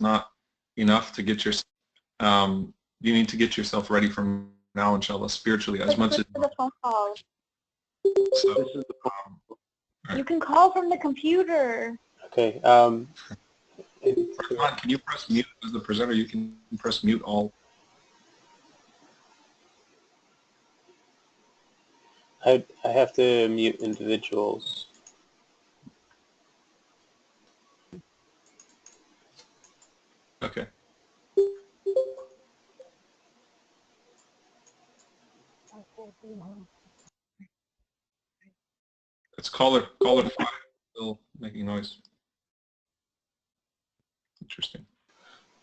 not enough to get your, you need to get yourself ready from now, inshallah, spiritually as much as. The phone call. So, you can call from the computer. Okay. Rahman, can you press mute as the presenter? You can press mute all. I have to mute individuals. Okay. It's caller 5 still making noise. Interesting.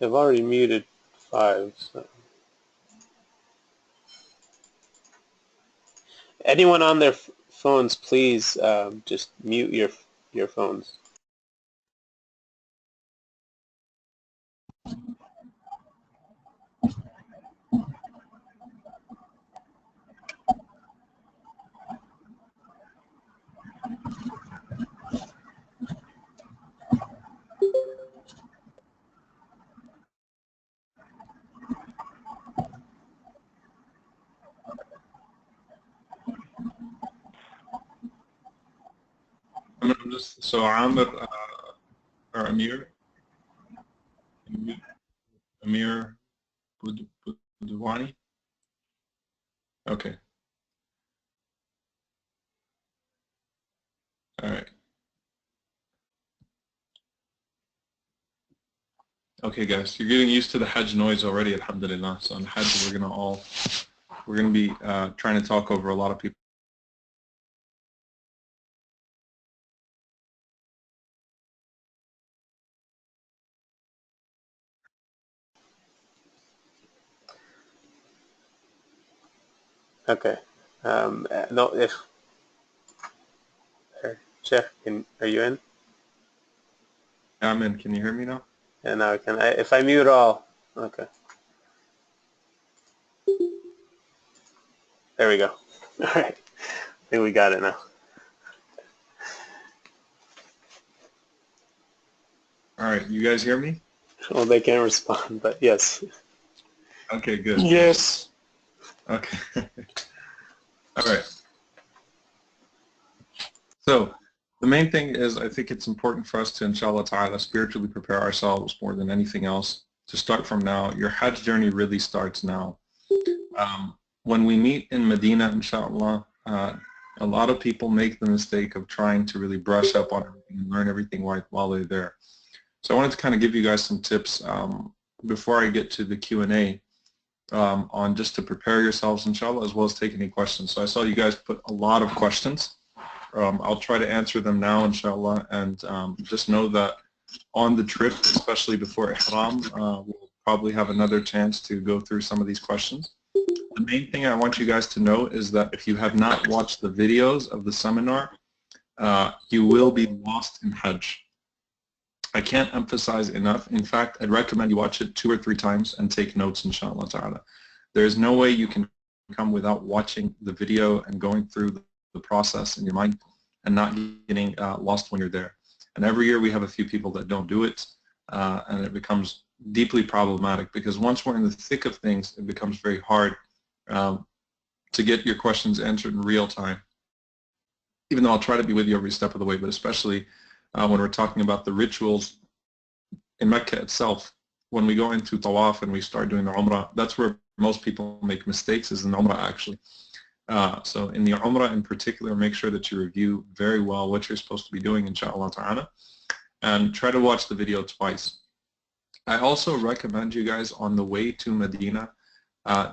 I've already muted 5. So. Anyone on their phones, please just mute your phones. So Amir or Amir Budwani. Okay. All right. Okay, guys, you're getting used to the Hajj noise already, alhamdulillah. So on Hajj, we're gonna be trying to talk over a lot of people. Okay. No, if Sheikh, are you in? I'm in. Can you hear me now? Yeah, now I can. If I mute all, okay. There we go. All right. I think we got it now. All right. You guys hear me? Well, they can't respond, but yes. Okay, good. Yes. Okay. All right. So the main thing is I think it's important for us to, inshallah ta'ala, spiritually prepare ourselves more than anything else to start from now. Your Hajj journey really starts now. When we meet in Medina, inshallah, a lot of people make the mistake of trying to really brush up on everything and learn everything while they're there. So I wanted to kind of give you guys some tips before I get to the Q&A on just to prepare yourselves, inshallah, as well as take any questions. So I saw you guys put a lot of questions. I'll try to answer them now, inshallah, and just know that on the trip, especially before Ihram, we'll probably have another chance to go through some of these questions. The main thing I want you guys to know is that if you have not watched the videos of the seminar, you will be lost in Hajj. I can't emphasize enough. In fact, I'd recommend you watch it 2 or 3 times and take notes, inshallah ta'ala. There is no way you can come without watching the video and going through the process in your mind and not getting lost when you're there. And every year we have a few people that don't do it, and it becomes deeply problematic because once we're in the thick of things, it becomes very hard to get your questions answered in real time. Even though I'll try to be with you every step of the way, but especially when we're talking about the rituals in Mecca itself, when we go into Tawaf and we start doing the Umrah, that's where most people make mistakes, is in the Umrah actually. So in the Umrah in particular, make sure that you review very well what you're supposed to be doing, inshallah ta'ala, and try to watch the video twice. I also recommend you guys on the way to Medina,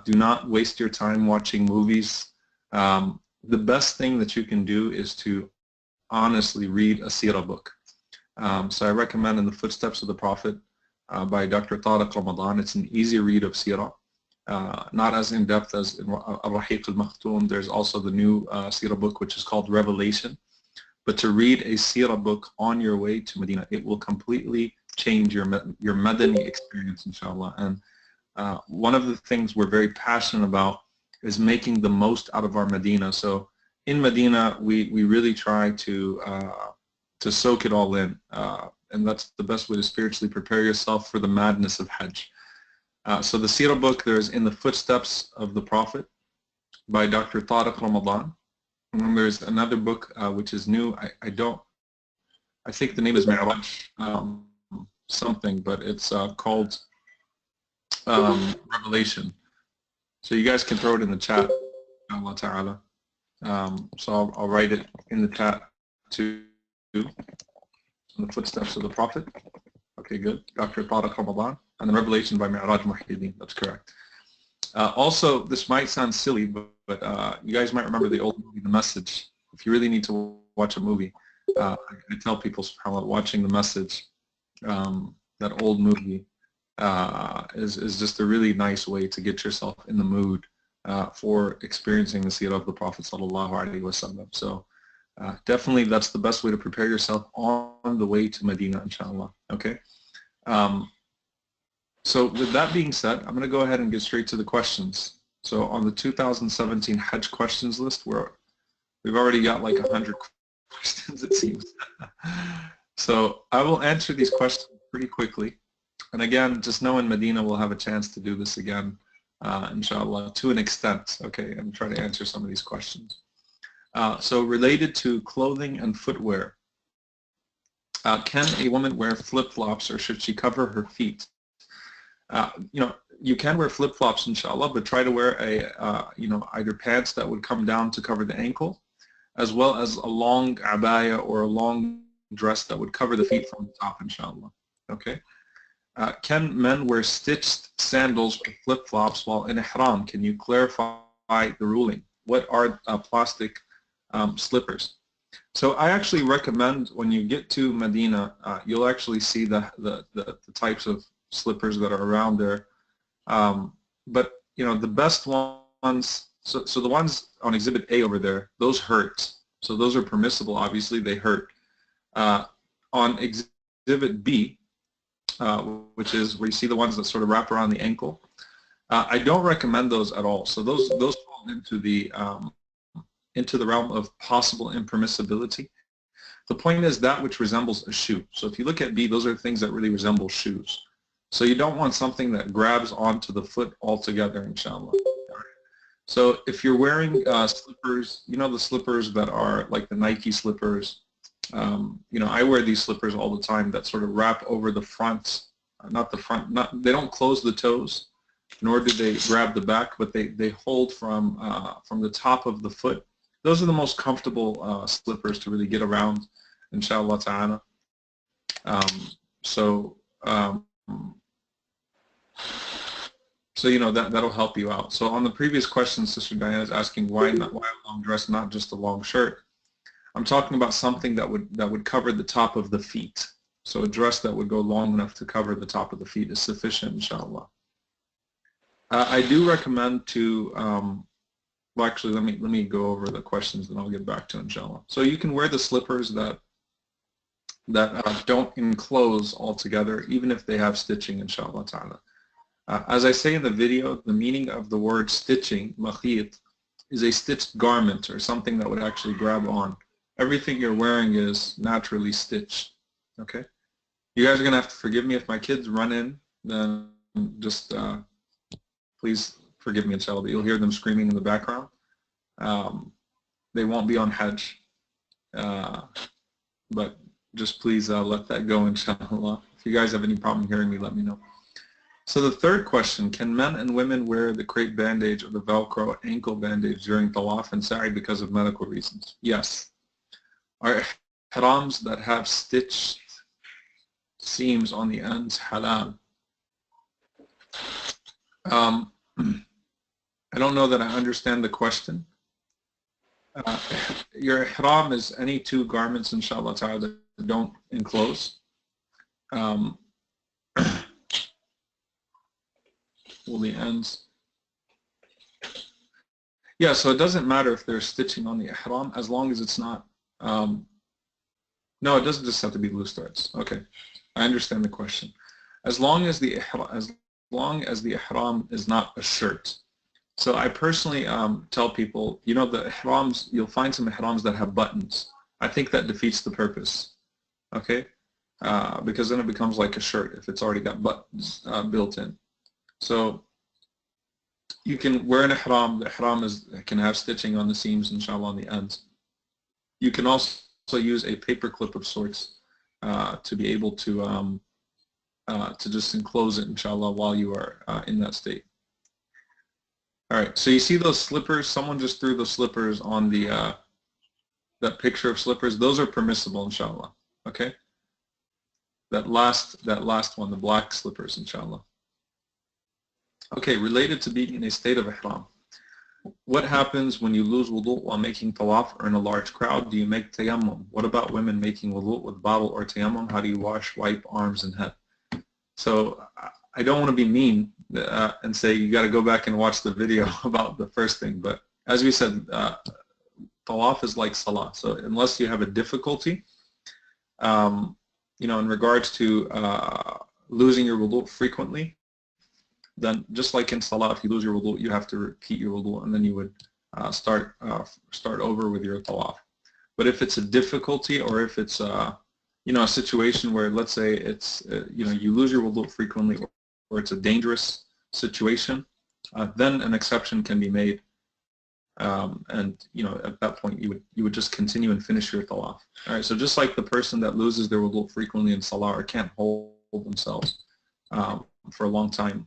do not waste your time watching movies. The best thing that you can do is to honestly read a seerah book. So I recommend In the Footsteps of the Prophet by Dr. Tariq Ramadan. It's an easy read of seerah, not as in-depth as in Al-Rahiq al-Makhtoum. There's also the new seerah book which is called Revelation. But to read a seerah book on your way to Medina, it will completely change your Madani experience, inshallah. And one of the things we're very passionate about is making the most out of our Medina. So in Medina, we really try to soak it all in. And that's the best way to spiritually prepare yourself for the madness of Hajj. So the Seerah book, there's In the Footsteps of the Prophet by Dr. Tariq Ramadan. And then there's another book which is new. I think the name is Mi'raj something, but it's called Revelation. So you guys can throw it in the chat, Allah Ta'ala. So I'll write it in the chat too. In the Footsteps of the Prophet. Okay, good. Dr. Tariq Ramadan. And then Revelation by Mi'raj Muhyiddin. That's correct. Also, this might sound silly, but you guys might remember the old movie, The Message. If you really need to watch a movie, I tell people, subhanAllah, watching The Message, that old movie, is just a really nice way to get yourself in the mood for experiencing the seerah of the Prophet sallallahu alaihi wasallam. So definitely that's the best way to prepare yourself on the way to Medina, inshallah. Okay. So with that being said, I'm going to go ahead and get straight to the questions. So on the 2017 Hajj questions list, we've already got like 100 questions, it seems. So I will answer these questions pretty quickly. And again, just know in Medina we'll have a chance to do this again, inshallah, to an extent, okay, and try to answer some of these questions. So related to clothing and footwear, can a woman wear flip-flops or should she cover her feet? You can wear flip-flops, inshallah, but try to wear either pants that would come down to cover the ankle, as well as a long abaya or a long dress that would cover the feet from the top, inshallah. Okay. Can men wear stitched sandals or flip-flops while in ihram? Can you clarify the ruling? What are plastic slippers? So I actually recommend when you get to Medina, you'll actually see the types of slippers that are around there. But the best ones, so the ones on Exhibit A over there, those hurt. So those are permissible, obviously, they hurt. On Exhibit B, which is where you see the ones that sort of wrap around the ankle, I don't recommend those at all. So those fall into the realm of possible impermissibility. The point is that which resembles a shoe. So if you look at B, those are things that really resemble shoes. So you don't want something that grabs onto the foot altogether, inshallah. So if you're wearing slippers, the slippers that are like the Nike slippers, I wear these slippers all the time that sort of wrap over the front, they don't close the toes, nor do they grab the back, but they hold from the top of the foot. Those are the most comfortable slippers to really get around, inshallah ta'ala. That'll help you out. So on the previous question, Sister Diana is asking why a long dress, not just a long shirt. I'm talking about something that would cover the top of the feet. So a dress that would go long enough to cover the top of the feet is sufficient, inshallah. I do recommend to, well actually let me go over the questions and I'll get back to inshallah. So you can wear the slippers that don't enclose altogether, even if they have stitching, inshallah ta'ala. As I say in the video, the meaning of the word stitching, makhit, is a stitched garment or something that would actually grab on. Everything you're wearing is naturally stitched, okay? You guys are going to have to forgive me if my kids run in, then just please forgive me, inshallah, but you'll hear them screaming in the background. They won't be on Hajj, but just please let that go, inshallah. If you guys have any problem hearing me, let me know. So the third question, can men and women wear the crepe bandage or the Velcro ankle bandage during tawaf and sa'i because of medical reasons? Yes. Are ihrams that have stitched seams on the ends halal? I don't know that I understand the question. Your ihram is any two garments, inshallah ta'ala, that don't enclose. Will the ends? Yeah, so it doesn't matter if there's stitching on the ihram as long as it's not. No, it doesn't just have to be loose threads. Okay, I understand the question. As long as the ihram is not a shirt. So I personally tell people, the ihrams, you'll find some ihrams that have buttons. I think that defeats the purpose. okay? Because then it becomes like a shirt if it's already got buttons built in. So you can wear an ihram. The ihram can have stitching on the seams, inshallah, on the ends. You can also use a paper clip of sorts to be able to just enclose it, inshallah, while you are in that state. All right, so you see those slippers? Someone just threw those slippers on the that picture of slippers. Those are permissible, inshallah. Okay. That last one, the black slippers, inshallah. Okay, related to being in a state of ihram. What happens when you lose wudu while making tawaf or in a large crowd? Do you make tayammum? What about women making wudu with bottle or tayammum? How do you wash, wipe arms and head? So I don't want to be mean and say you got to go back and watch the video about the first thing, but as we said, tawaf is like salah. So unless you have a difficulty, you know, in regards to losing your wudu frequently, then just like in salah, if you lose your wudu, you have to repeat your wudu, and then you would start over with your tawaf. But if it's a difficulty, or if it's you know, a situation where, let's say it's you know, you lose your wudu frequently, or it's a dangerous situation, then an exception can be made, and you know, at that point you would just continue and finish your tawaf. All right. So just like the person that loses their wudu frequently in salah or can't hold themselves for a long time,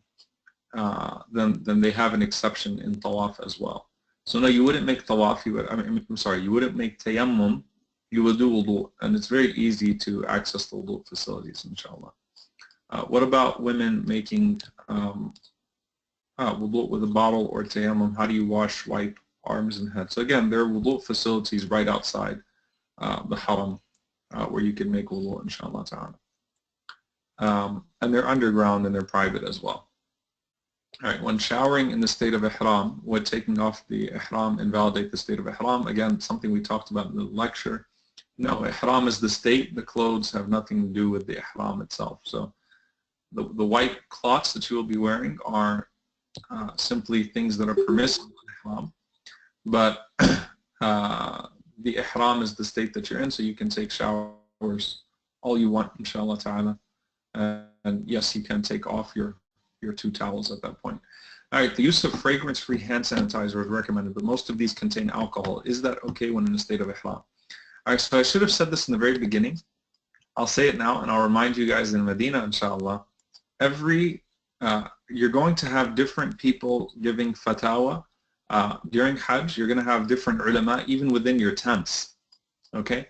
then they have an exception in tawaf as well. So no, you wouldn't make tawaf. You would, I'm sorry, you wouldn't make tayammum. You will do wudu, and it's very easy to access the wudu facilities, inshallah. What about women making wudu with a bottle or tayammum? How do you wash, wipe arms and head? So again, there are wudu facilities right outside the haram where you can make wudu, inshallah ta'ala. And they're underground and they're private as well. All right, when showering in the state of ihram, would taking off the ihram invalidate the state of ihram? Again, something we talked about in the lecture. No, ihram is the state. The clothes have nothing to do with the ihram itself. So the white cloths that you will be wearing are simply things that are permissible in ihram. But the ihram is the state that you're in, so you can take showers all you want, inshallah ta'ala. And yes, you can take off your two towels at that point. All right, the use of fragrance-free hand sanitizer is recommended, but most of these contain alcohol. Is that okay when in a state of ihram? All right, so I should have said this in the very beginning. I'll say it now, and I'll remind you guys in Medina, inshallah, you're going to have different people giving fatawa. During Hajj, you're going to have different ulama, even within your tents, okay?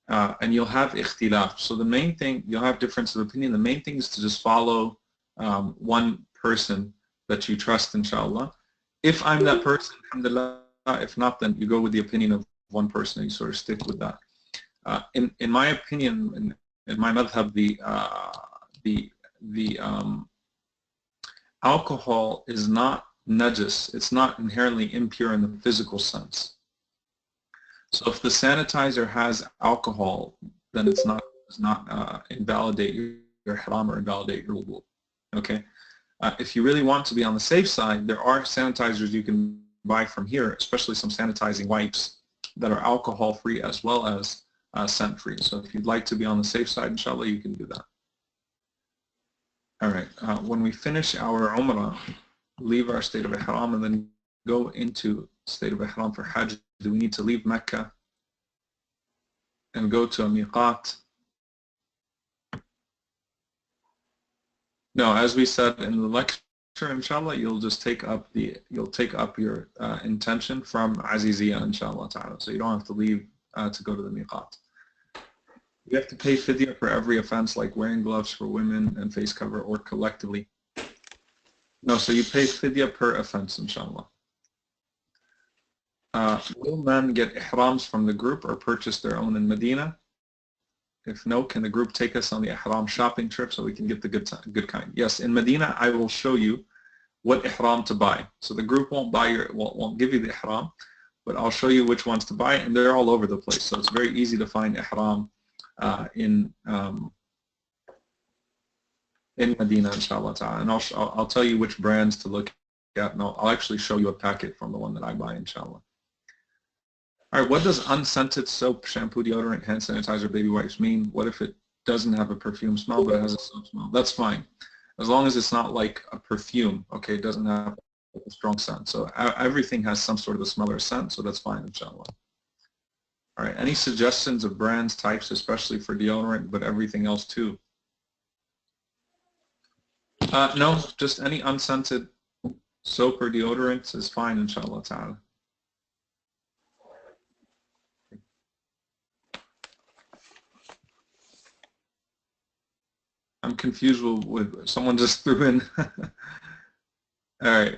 And you'll have ikhtilaf. So the main thing, you'll have difference of opinion. The main thing is to just follow one person that you trust, inshallah. If I'm that person, alhamdulillah. If not, then you go with the opinion of one person and you sort of stick with that. In my opinion, in my madhab, the alcohol is not najis. It's not inherently impure in the physical sense. So if the sanitizer has alcohol, then it's not does not invalidate your haram or invalidate your wudu. Okay. If you really want to be on the safe side, there are sanitizers you can buy from here, especially some sanitizing wipes that are alcohol-free as well as scent-free. So if you'd like to be on the safe side, inshallah, you can do that. All right. When we finish our Umrah, leave our state of ihram and then go into state of ihram for Hajj, do we need to leave Mecca and go to a miqat? No, as we said in the lecture, inshallah, you'll just take up your intention from Aziziyah, inshallah ta'ala. So you don't have to leave to go to the miqat. You have to pay fidya for every offense, like wearing gloves for women and face cover, or collectively. No, so you pay fidya per offense, inshallah. Will men get ihrams from the group or purchase their own in Medina? If no, can the group take us on the ihram shopping trip so we can get the good kind? Yes, in Medina, I will show you what ihram to buy. So the group won't give you the ihram, but I'll show you which ones to buy, and they're all over the place. So it's very easy to find ihram in Medina, inshallah ta'ala. And I'll tell you which brands to look at, and I'll actually show you a packet from the one that I buy, inshallah. All right, what does unscented soap, shampoo, deodorant, hand sanitizer, baby wipes mean? What if it doesn't have a perfume smell, but it has a soap smell? That's fine, as long as it's not like a perfume, okay? It doesn't have a strong scent. So everything has some sort of a smell or scent, so that's fine, inshallah. All right, any suggestions of brands, types, especially for deodorant, but everything else too? No, just any unscented soap or deodorant is fine, inshallah ta'ala. I'm confused with someone just threw in. All right.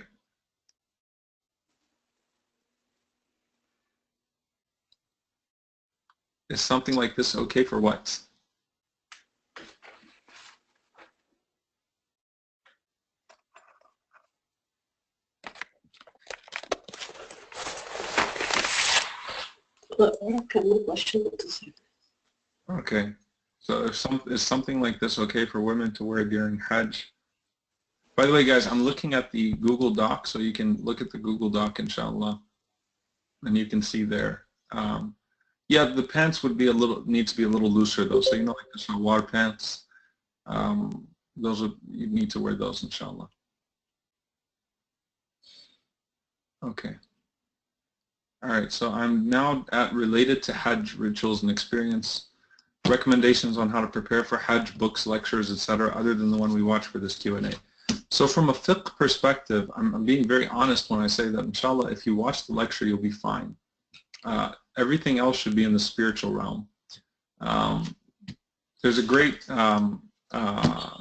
Is something like this okay for what? Okay. So is something like this okay for women to wear during Hajj? By the way, guys, I'm looking at the Google Doc, so you can look at the Google Doc, inshallah, and you can see there. Yeah, the pants would be need to be a little looser though. So like the shalwar pants, you need to wear those, inshallah. Okay. All right, so I'm now related to Hajj rituals and experience. Recommendations on how to prepare for Hajj, books, lectures, etc., other than the one we watch for this Q&A. So from a fiqh perspective, I'm being very honest when I say that, inshallah, if you watch the lecture, you'll be fine. Everything else should be in the spiritual realm. There's a great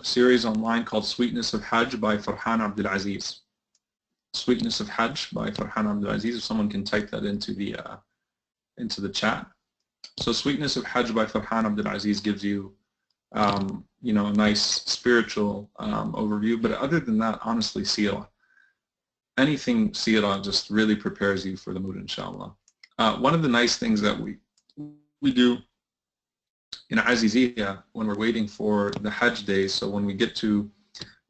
series online called Sweetness of Hajj by Farhan Abdul Aziz. Sweetness of Hajj by Farhan Abdul Aziz, if someone can type that into the chat. So Sweetness of Hajj by Farhan Abdul Aziz gives you, a nice spiritual overview. But other than that, honestly, seerah. Anything seerah just really prepares you for the mood, inshallah. One of the nice things that we do in Aziziyya when we're waiting for the Hajj days, so when we get to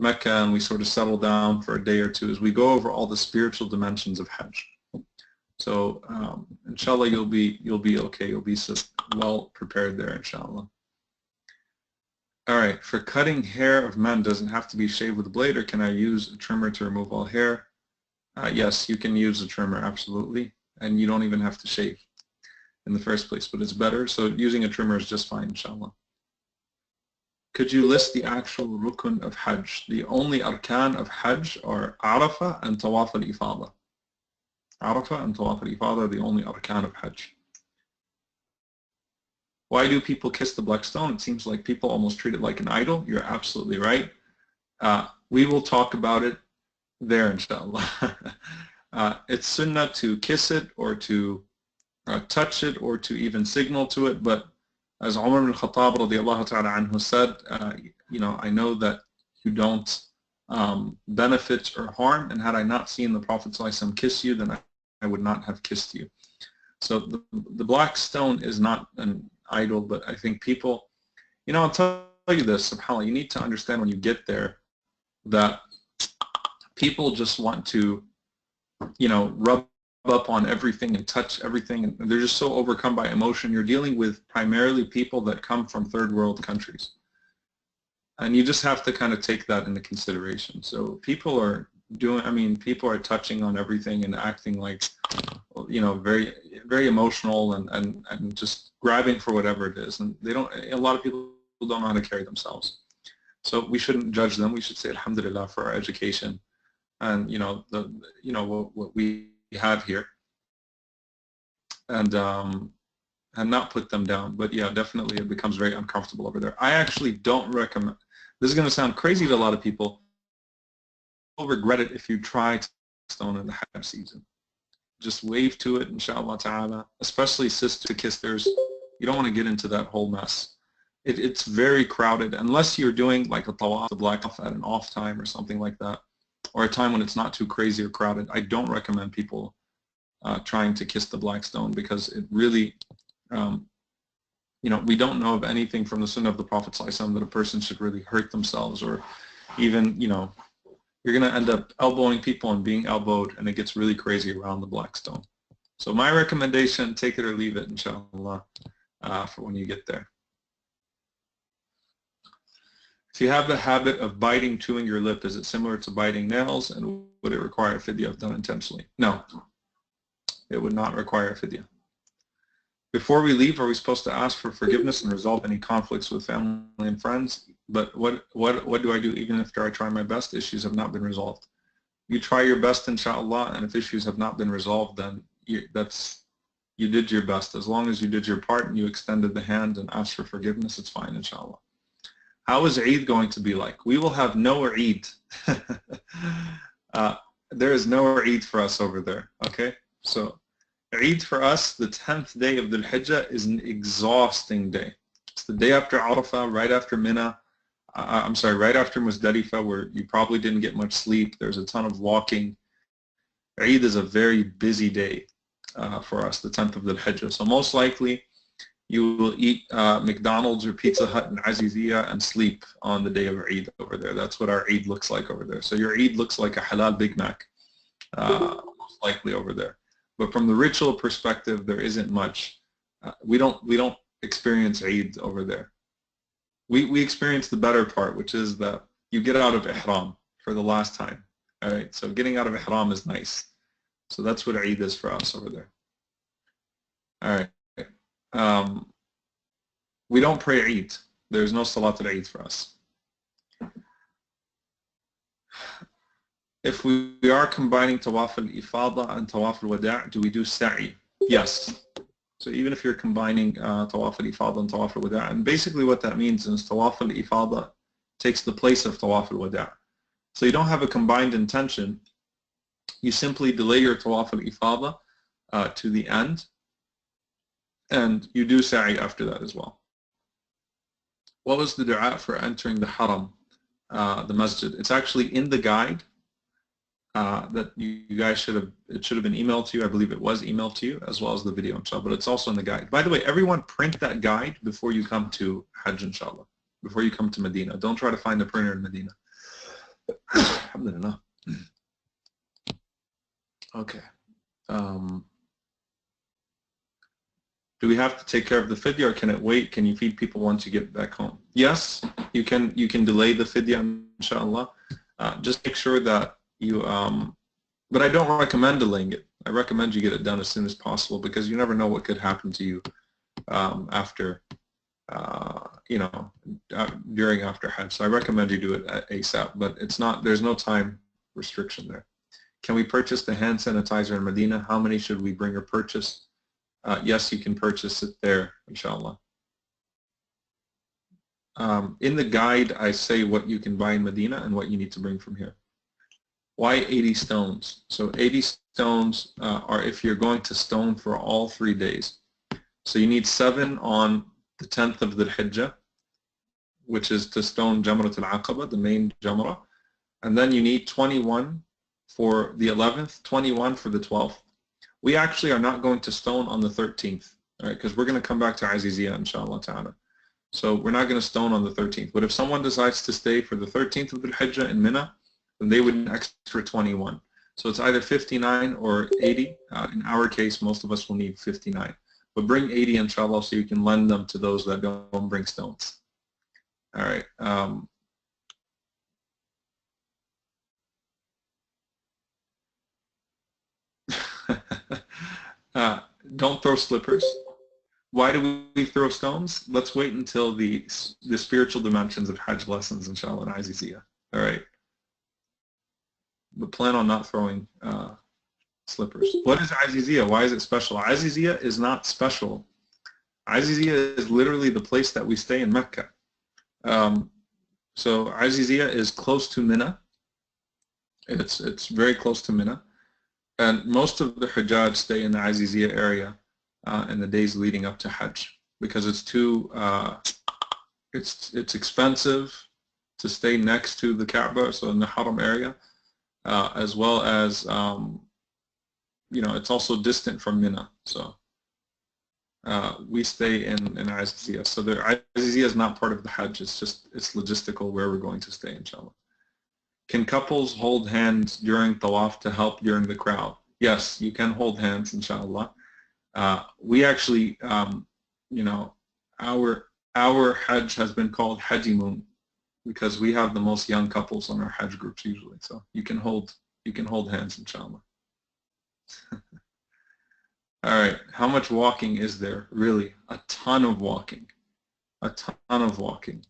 Mecca and we sort of settle down for a day or two, is we go over all the spiritual dimensions of Hajj. So inshallah, you'll be okay. You'll be well prepared there, inshallah. All right, for cutting hair of men, does it have to be shaved with a blade, or can I use a trimmer to remove all hair? Yes, you can use a trimmer, absolutely, and you don't even have to shave in the first place, but it's better. So using a trimmer is just fine, inshallah. Could you list the actual rukun of Hajj? The only arkan of Hajj are Arafah and Tawaf al-Ifada. Arafah and Tawaf al-Ifada are the only arkan of Hajj. Why do people kiss the black stone? It seems like people almost treat it like an idol. You're absolutely right. We will talk about it there, inshallah. It's sunnah to kiss it or to touch it or to even signal to it, but as Omar ibn Khattab radiallahu ta'ala anhu said, I know that you don't benefit or harm, and had I not seen the Prophet ﷺ kiss you, then I would not have kissed you. So the black stone is not an idol, but I think people, I'll tell you this, subhanAllah, you need to understand when you get there that people just want to, rub up on everything and touch everything, and they're just so overcome by emotion. You're dealing with primarily people that come from third world countries, and you just have to kind of take that into consideration. So people are touching on everything and acting like, very, very emotional and just grabbing for whatever it is, and a lot of people don't know how to carry themselves. So we shouldn't judge them. We should say alhamdulillah for our education and what we have here, and not put them down. But yeah, definitely it becomes very uncomfortable over there. I actually don't recommend, this is going to sound crazy to a lot of people, you'll regret it if you try to stone in the Hajj season. Just wave to it, inshallah ta'ala, especially sister kissers. You don't want to get into that whole mess. It's very crowded, unless you're doing like a tawaf, the black off at an off time or something like that, or a time when it's not too crazy or crowded. I don't recommend people trying to kiss the black stone, because it really, we don't know of anything from the Sunnah of the Prophet ﷺ that a person should really hurt themselves, or even, you're going to end up elbowing people and being elbowed, and it gets really crazy around the black stone. So my recommendation, take it or leave it, inshallah, for when you get there. If you have the habit of biting, chewing your lip, is it similar to biting nails, and would it require a fidya if done intentionally? No, it would not require a fidya. Before we leave, are we supposed to ask for forgiveness and resolve any conflicts with family and friends? But what do I do even after I try my best? Issues have not been resolved. You try your best, inshallah, and if issues have not been resolved, then you did your best. As long as you did your part and you extended the hand and asked for forgiveness, it's fine, inshallah. How is Eid going to be like? We will have no Eid. There is no Eid for us over there, okay? So Eid for us, the 10th day of the Hijjah, is an exhausting day. It's the day after Arafah, right after Mina. I'm sorry, right after Muzdalifah, where you probably didn't get much sleep. There's a ton of walking. Eid is a very busy day for us, the 10th of the Hijjah. So most likely, you will eat McDonald's or Pizza Hut and Aziziyah and sleep on the day of Eid over there. That's what our Eid looks like over there. So your Eid looks like a halal Big Mac, most likely over there. But from the ritual perspective, there isn't much. We don't experience Eid over there. We experience the better part, which is that you get out of Ihram for the last time. All right, so getting out of Ihram is nice. So that's what Eid is for us over there. All right. We don't pray Eid. There's no Salat al-Eid for us. If we are combining Tawaf al-Ifada and Tawaf al-Wada', do we do Sa'i? Yes. So even if you're combining Tawaf al-Ifada and Tawaf al-Wada', and basically what that means is Tawaf al-Ifada takes the place of Tawaf al-Wada'. So you don't have a combined intention. You simply delay your Tawaf al-Ifada to the end, and you do Sa'i after that as well. What was the dua for entering the Haram, the Masjid? It's actually in the guide that you guys it should have been emailed to you. I believe it was emailed to you, as well as the video, inshallah, but it's also in the guide. By the way, everyone print that guide before you come to Hajj, inshallah, before you come to Medina. Don't try to find a printer in Medina. Alhamdulillah. Okay. Do we have to take care of the fidya, or can it wait? Can you feed people once you get back home? Yes, you can delay the fidya, inshallah. Just make sure that you, but I don't recommend delaying it. I recommend you get it done as soon as possible, because you never know what could happen to you after, during after Hajj. So I recommend you do it ASAP, but there's no time restriction there. Can we purchase the hand sanitizer in Medina? How many should we bring or purchase? Yes, you can purchase it there, inshallah. In the guide, I say what you can buy in Medina and what you need to bring from here. Why 80 stones? So 80 stones are if you're going to stone for all 3 days. So you need 7 on the 10th of the Hijjah, which is to stone Jamrat al-Aqaba, the main Jamrah. And then you need 21 for the 11th, 21 for the 12th. We actually are not going to stone on the 13th, all right, because we're going to come back to Aziziyah, inshallah ta'ala. So we're not going to stone on the 13th. But if someone decides to stay for the 13th of the Hijjah in Mina, then they would need an extra 21. So it's either 59 or 80. In our case, most of us will need 59. But bring 80, inshallah, so you can lend them to those that don't bring stones. All right. Don't throw slippers. Why do we throw stones? Let's wait until the spiritual dimensions of Hajj lessons, inshallah, and Aziziyah. All right. But plan on not throwing slippers. What is Aziziyah? Why is it special? Aziziyah is not special. Aziziyah is literally the place that we stay in Mecca. So Aziziyah is close to Mina. It's very close to Mina. And most of the Hujjaj stay in the Aziziyah area in the days leading up to Hajj, because it's too it's expensive to stay next to the Kaaba, so in the Haram area, as well as it's also distant from Mina. So we stay in Aziziyah. So the Aziziyah is not part of the Hajj. It's logistical where we're going to stay, inshallah. Can couples hold hands during tawaf to help during the crowd? yes, you can hold hands, inshallah. We actually, you know, our Hajj has been called Hajjimun because we have the most young couples on our Hajj groups usually. So you can hold hands, inshallah. All right, how much walking is there? Really, a ton of walking, a ton of walking.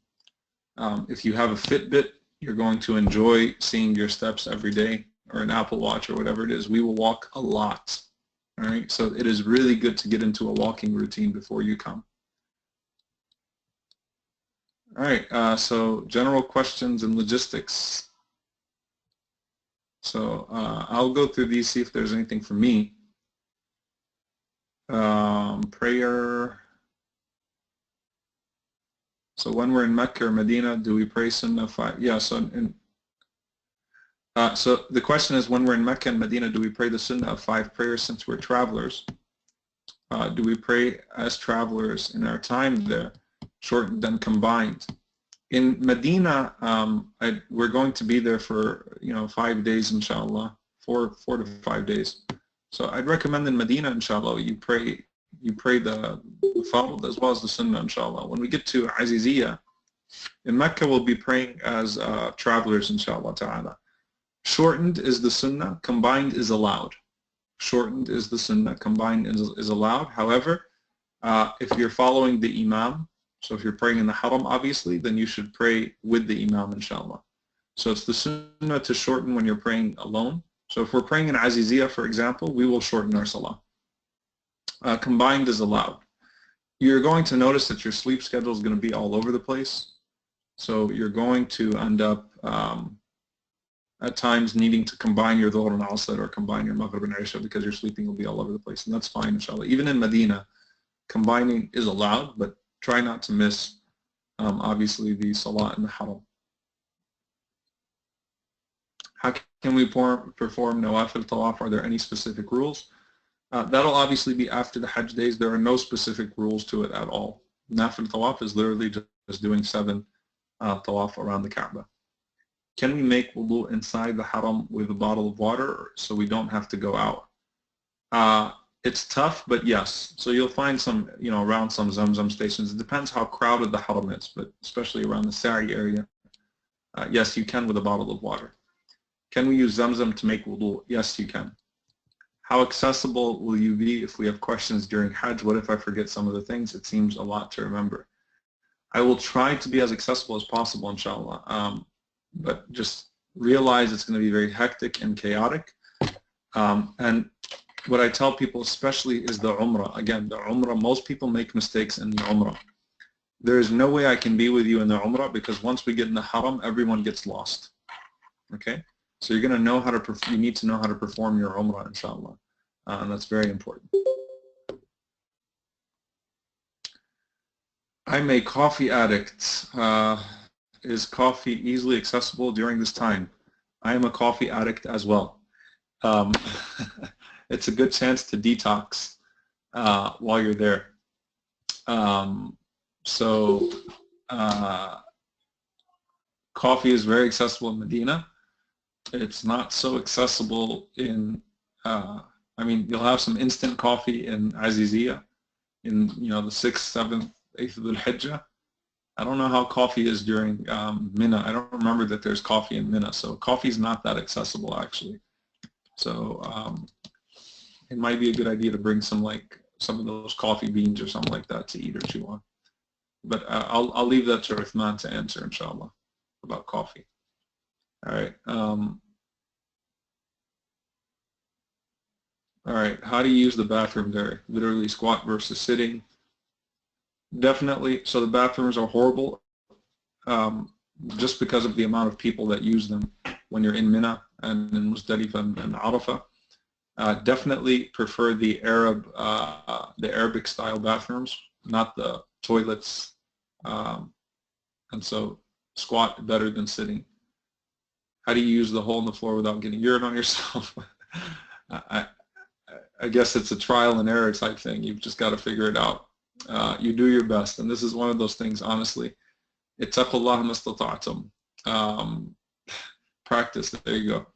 If you have a Fitbit, you're going to enjoy seeing your steps every day, or an Apple Watch or whatever it is. We will walk a lot. All right, so it is really good to get into a walking routine before you come. All right, so general questions and logistics. So I'll go through these, see if there's anything for me. Prayer. So when we're in Mecca or Medina, do we pray Sunnah 5? Yeah, so so the question is, when we're in Mecca and Medina, do we pray the Sunnah of 5 prayers since we're travelers? Do we pray as travelers in our time there, shortened and combined? In Medina, we're going to be there for 5 days, inshallah, 4 to 5 days. So I'd recommend in Medina, inshallah, you pray the Fard as well as the Sunnah, inshallah. When we get to Aziziyah, in Mecca we'll be praying as travelers, inshallah ta'ala. Shortened is the Sunnah, combined is allowed. Shortened is the Sunnah, combined is allowed. However, if you're following the Imam, so if you're praying in the Haram, obviously, then you should pray with the Imam, inshallah. So it's the Sunnah to shorten when you're praying alone. So if we're praying in Aziziyah, for example, we will shorten our Salah. Combined is allowed. You're going to notice that your sleep schedule is going to be all over the place. So you're going to end up at times needing to combine your Dhuhr and Asr or combine your Maghrib and Isha because your sleeping will be all over the place. And that's fine, inshallah. Even in Medina, combining is allowed, but try not to miss, obviously, the Salah in the Haram. How can we perform Nawafil Tawaf? Are there any specific rules? That'll obviously be after the Hajj days. There are no specific rules to it at all. Nafil Tawaf is literally just doing 7 Tawaf around the Kaaba. Can we make wudu inside the Haram with a bottle of water so we don't have to go out? It's tough, but yes. So you'll find some, around some Zamzam stations. It depends how crowded the Haram is, but especially around the Sa'i area, yes, you can with a bottle of water. Can we use Zamzam to make wudu? Yes, you can. How accessible will you be if we have questions during Hajj? What if I forget some of the things? It seems a lot to remember. I will try to be as accessible as possible, inshallah, but just realize it's going to be very hectic and chaotic. And what I tell people especially is the Umrah. Again, the Umrah, most people make mistakes in the Umrah. There is no way I can be with you in the Umrah because once we get in the Haram, everyone gets lost. Okay? So you're going to know how to, you need to know how to perform your Umrah, inshallah. And that's very important. I'm a coffee addict. Is coffee easily accessible during this time? I am a coffee addict as well. It's a good chance to detox while you're there. Coffee is very accessible in Medina. It's not so accessible in, I mean, you'll have some instant coffee in Aziziyah, in, the 6th, 7th, 8th of the Hijjah. I don't know how coffee is during Mina. I don't remember that there's coffee in Mina, so coffee is not that accessible, actually. So it might be a good idea to bring some of those coffee beans or something like that to eat or chew on. But I'll leave that to Uthman to answer, inshallah, about coffee. All right. All right. How do you use the bathroom there? Literally squat versus sitting. Definitely. So the bathrooms are horrible just because of the amount of people that use them when you're in Mina and in Muzdalifah and Arafah. Definitely prefer the Arabic style bathrooms, not the toilets. And so squat better than sitting. How do you use the hole in the floor without getting urine on yourself? I guess it's a trial and error type thing. You've just got to figure it out. You do your best, and this is one of those things, honestly. Ittaqullah mastata'tum. Practice, there you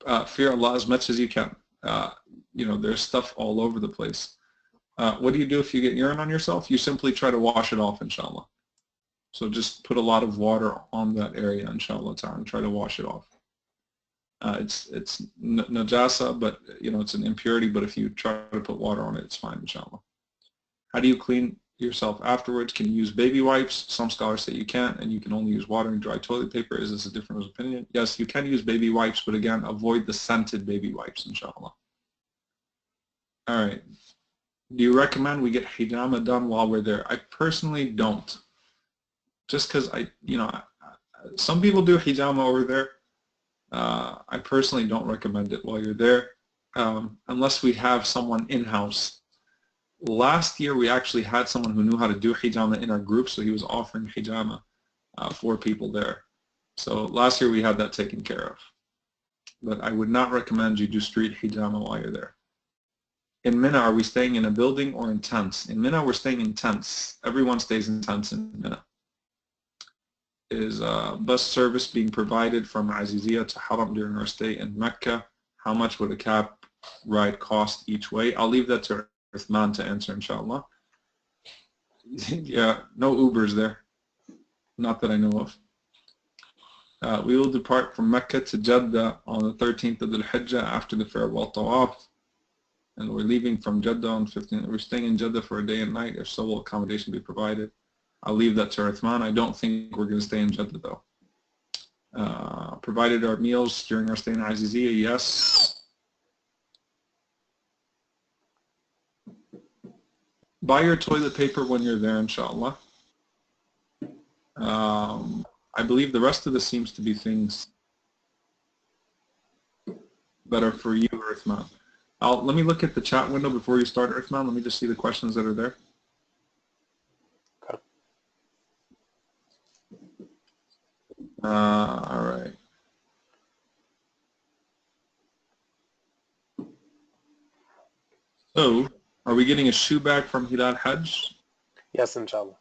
go. Fear Allah as much as you can. there's stuff all over the place. What do you do if you get urine on yourself? You simply try to wash it off, inshallah. So just put a lot of water on that area, inshallah ta'ala, and try to wash it off. It's najasa, but it's an impurity, but if you try to put water on it, it's fine, inshallah. How do you clean yourself afterwards? Can you use baby wipes? Some scholars say you can't, and you can only use water and dry toilet paper. Is this a different opinion? Yes, you can use baby wipes, but again, avoid the scented baby wipes, inshallah. All right. Do you recommend we get hijama done while we're there? I personally don't. Just because some people do hijama over there. I personally don't recommend it while you're there, unless we have someone in-house. Last year, we actually had someone who knew how to do hijama in our group, so he was offering hijama for people there. So last year, we had that taken care of. But I would not recommend you do street hijama while you're there. In Mina, are we staying in a building or in tents? In Mina, we're staying in tents. Everyone stays in tents in Mina. Is bus service being provided from Aziziyah to Haram during our stay in Mecca? How much would a cab ride cost each way? I'll leave that to Uthman to answer, inshallah. Yeah, no Ubers there. Not that I know of. We will depart from Mecca to Jeddah on the 13th of Dhul-Hijjah after the farewell tawaf. And we're leaving from Jeddah on 15th. We're staying in Jeddah for a day and night. If so, will accommodation be provided? I'll leave that to Uthman. I don't think we're going to stay in Jeddah, though. Provided our meals during our stay in Aziziyah, yes. Buy your toilet paper when you're there, inshallah. I believe the rest of this seems to be things that are for you, Uthman. Let me look at the chat window before you start, Uthman. Let me just see the questions that are there. All right. So, are we getting a shoe bag from Hilal Hajj? Yes, inshallah.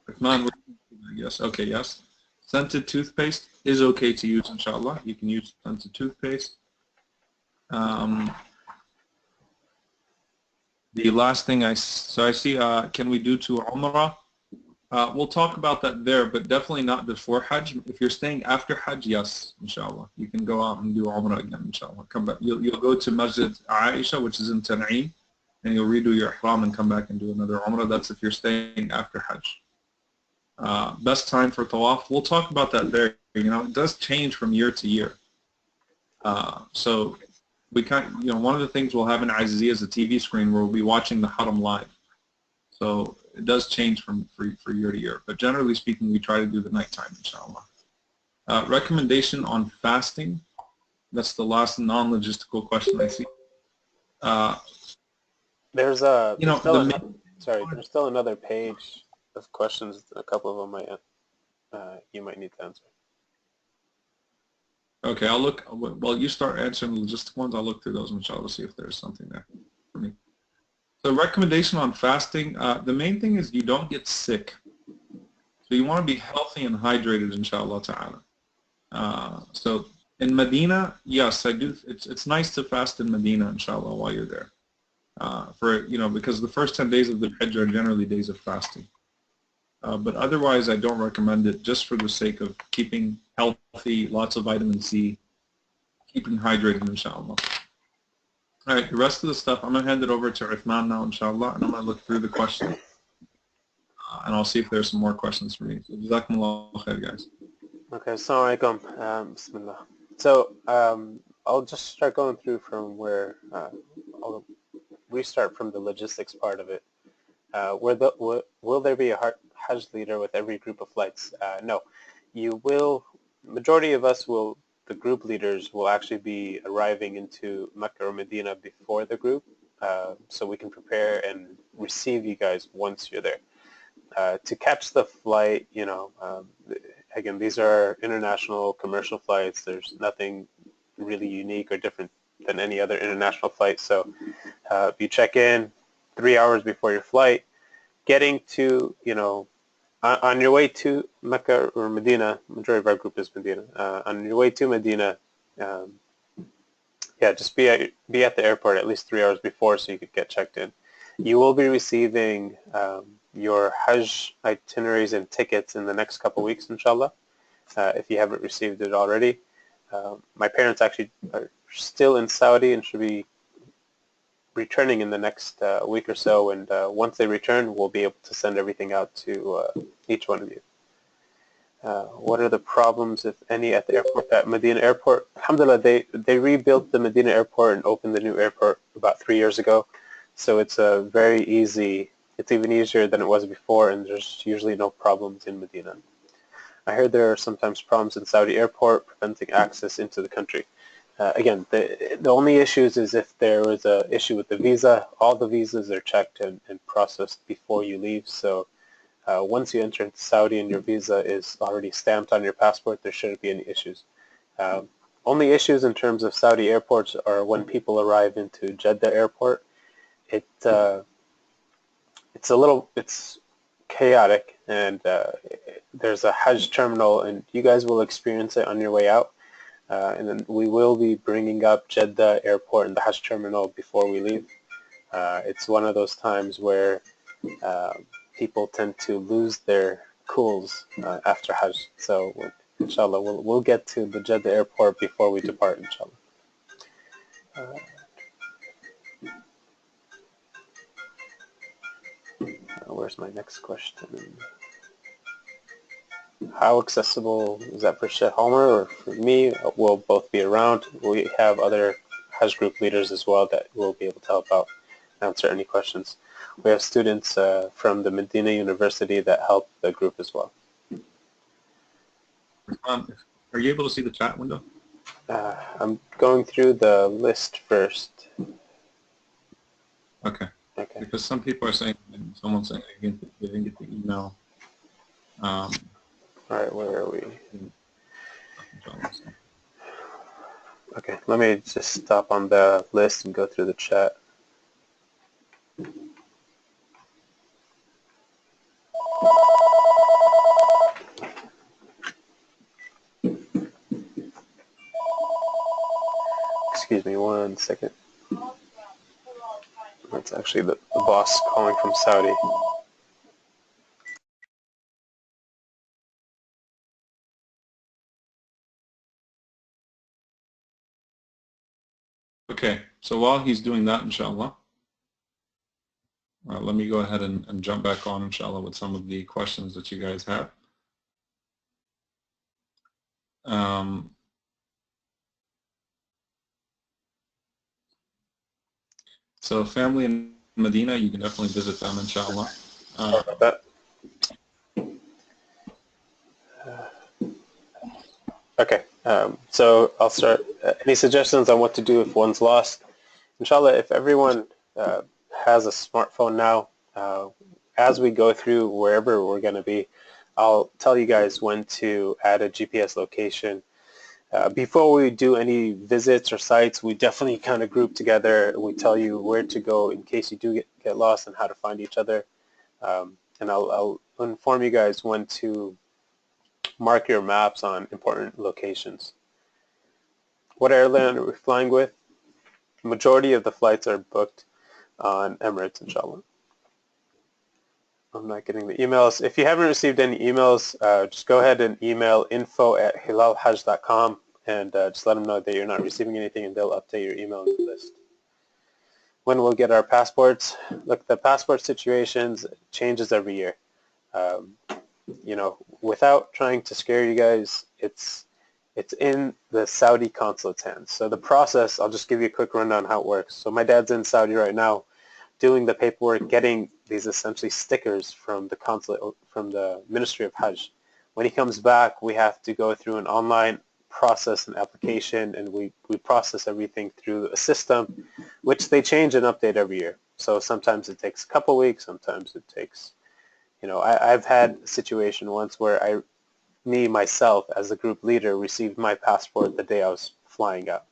Yes. Okay. Yes. Scented toothpaste is okay to use, inshallah. You can use scented toothpaste. The last thing I see, can we do to Umrah? We'll talk about that there, but definitely not before Hajj. If you're staying after Hajj, yes, inshallah. You can go out and do Umrah again, inshallah. Come back. You'll go to Masjid Aisha, which is in Tan'im, and you'll redo your ihram and come back and do another Umrah. That's if you're staying after Hajj. Best time for tawaf, we'll talk about that there. It does change from year to year. So we one of the things we'll have in Aziziyah is a TV screen where we'll be watching the Haram live. So it does change from year to year. But generally speaking, we try to do the nighttime, inshallah. Recommendation on fasting. That's the last non-logistical question I see. There's still another page of questions. A couple of them you might need to answer. Okay, I'll look. While you start answering the logistic ones, I'll look through those, inshallah, see if there's something there for me. So recommendation on fasting, the main thing is you don't get sick. So you want to be healthy and hydrated, inshallah ta'ala. So in Medina, yes, I do. It's nice to fast in Medina, inshallah, while you're there. Because the first 10 days of the Hajj are generally days of fasting. But otherwise, I don't recommend it just for the sake of keeping healthy, lots of vitamin C, keeping hydrated, inshallah. All right, the rest of the stuff, I'm going to hand it over to Uthman now, inshallah, and I'm going to look through the questions. And I'll see if there's some more questions for me. So, jazakumullah khair, guys. Okay, assalamu alaikum. Bismillah. So, I'll just start going through from where I'll restart from the logistics part of it. Will there be a Hajj leader with every group of flights? No. You will, majority of us will, the group leaders will actually be arriving into Mecca or Medina before the group, so we can prepare and receive you guys once you're there. To catch the flight, again, these are international commercial flights. There's nothing really unique or different than any other international flight. So you check in 3 hours before your flight, getting to, on your way to Mecca or Medina, majority of our group is Medina. On your way to Medina, you yeah, just be at the airport at least 3 hours before so you could get checked in. You will be receiving your Hajj itineraries and tickets in the next couple of weeks, inshallah, if you haven't received it already. My parents actually are still in Saudi and should be returning in the next week or so, and once they return, we'll be able to send everything out to each one of you. What are the problems, if any, at the airport, at Medina Airport? Alhamdulillah, they rebuilt the Medina Airport and opened the new airport about 3 years ago, so it's very easy. It's even easier than it was before, and there's usually no problems in Medina. I heard there are sometimes problems in Saudi airport preventing access into the country. Again, the only issues is if there was an issue with the visa. All the visas are checked and processed before you leave, so once you enter into Saudi and your visa is already stamped on your passport, there shouldn't be any issues. Only issues in terms of Saudi airports are when people arrive into Jeddah airport. It's chaotic, and there's a Hajj terminal, and you guys will experience it on your way out. And then we will be bringing up Jeddah airport and the Hajj terminal before we leave. It's one of those times where people tend to lose their cools after Hajj. So inshallah, we'll get to the Jeddah airport before we depart, inshallah. Where's my next question? How accessible is that for Sheikh Omar or for me? We'll both be around. We have other Hajj group leaders as well that will be able to help out, answer any questions. We have students from the Medina University that help the group as well. Are you able to see the chat window? I'm going through the list first. Okay. Okay. Because some people are saying, someone's saying they didn't get the email. All right, where are we? Okay, let me just stop on the list and go through the chat. Excuse me 1 second. That's actually the boss calling from Saudi. Okay, so while he's doing that, inshallah, let me go ahead and jump back on, inshallah, with some of the questions that you guys have. So family in Medina, you can definitely visit them, inshallah. Sorry about that. Okay, so I'll start. Any suggestions on what to do if one's lost? Inshallah, if everyone has a smartphone now, as we go through wherever we're going to be, I'll tell you guys when to add a GPS location. Before we do any visits or sites, we definitely kind of group together. We tell you where to go in case you do get lost and how to find each other. And I'll inform you guys when to mark your maps on important locations. What airline are we flying with? Majority of the flights are booked on Emirates, inshallah. I'm not getting the emails. If you haven't received any emails, just go ahead and email info@hilalhajj.com and just let them know that you're not receiving anything, and they'll update your email list. When we'll get our passports? Look, the passport situations changes every year. You know, without trying to scare you guys, it's in the Saudi consulate's hands. So the process, I'll just give you a quick rundown on how it works. So my dad's in Saudi right now doing the paperwork, getting these essentially stickers from the consulate, from the Ministry of Hajj. When he comes back, we have to go through an online process and application, and we process everything through a system, which they change and update every year. So sometimes it takes a couple weeks, sometimes it takes, you know, I've had a situation once where myself, as a group leader, received my passport the day I was flying out.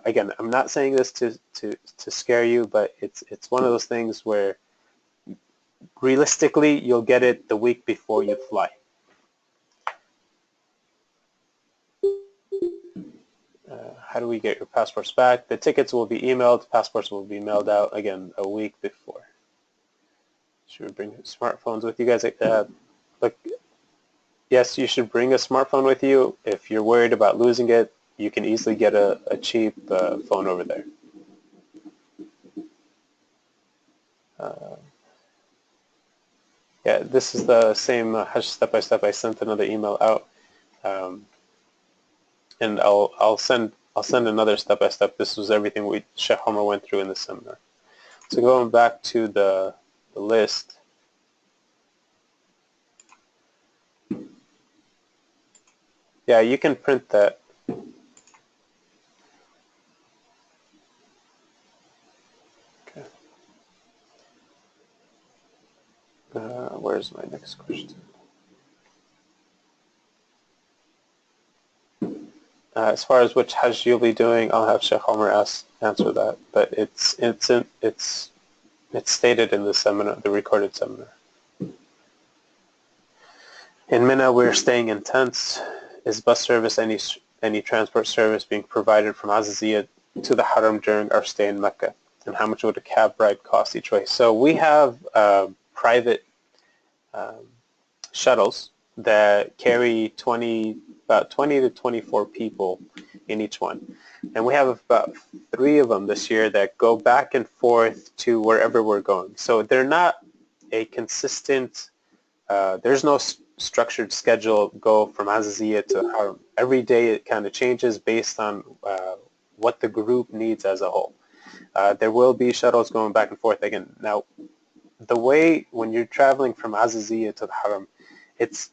Again, I'm not saying this to scare you, but it's one of those things where realistically you'll get it the week before you fly. how do we get your passports back? The tickets will be emailed. Passports will be mailed out, again, a week before. Should we bring smartphones with you guys? Look, yes, you should bring a smartphone with you. If you're worried about losing it, you can easily get a cheap phone over there. Yeah, this is the same Hajj step-by-step. I sent another email out, and I'll send another step-by-step. This was everything Sheikh Omar went through in the seminar. So going back to the list, yeah, you can print that. Okay. Where's my next question? As far as which Hajj you'll be doing, I'll have Sheikh Omar answer that. But it's stated in the seminar, the recorded seminar. In Mina, we're staying in tents. Is bus service, any transport service being provided from Aziziyah to the Haram during our stay in Mecca? And how much would a cab ride cost each way? So we have private shuttles that carry about 20 to 24 people in each one. And we have about 3 of them this year that go back and forth to wherever we're going. So they're not a consistent, there's no structured schedule go from Aziziyah to Haram. Every day it kind of changes based on what the group needs as a whole. There will be shuttles going back and forth again. Now, the way when you're traveling from Aziziyah to the Haram, it's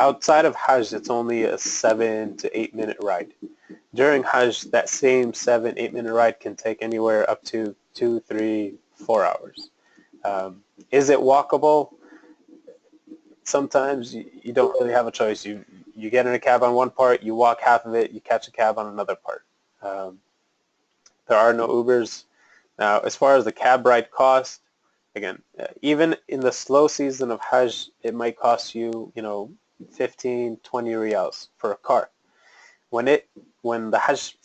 outside of Hajj, it's only a 7 to 8 minute ride. During Hajj, that same 7-8 minute ride can take anywhere up to 2, 3, 4 hours. Is it walkable? Sometimes you don't really have a choice. You get in a cab on one part, you walk half of it, you catch a cab on another part. There are no Ubers. Now, as far as the cab ride cost, again, even in the slow season of Hajj, it might cost you, 15, 20 riyals for a car. When the Hajj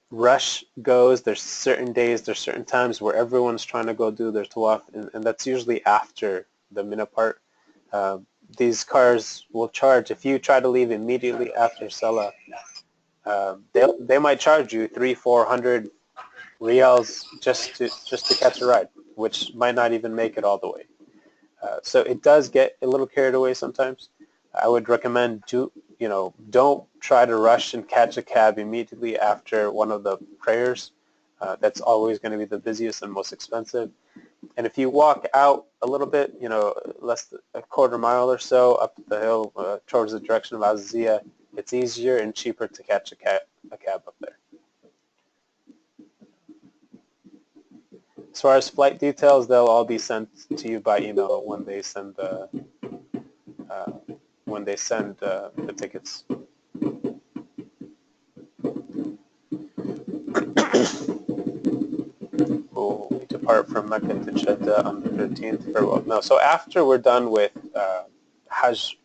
rush goes, there's certain days, there's certain times where everyone's trying to go do their tawaf, and that's usually after the Mina part. These cars will charge, if you try to leave immediately after Salah, they might charge you 300-400 riyals just to catch a ride, which might not even make it all the way. So it does get a little carried away sometimes. I would recommend don't try to rush and catch a cab immediately after one of the prayers. That's always going to be the busiest and most expensive. And if you walk out a little bit, less than a quarter mile or so up the hill towards the direction of Aziziyah, it's easier and cheaper to catch a cab up there. As far as flight details, they'll all be sent to you by email when they send the tickets. We depart from Mecca to Jeddah on the 13th. Farewell. No, so after we're done with Hajj,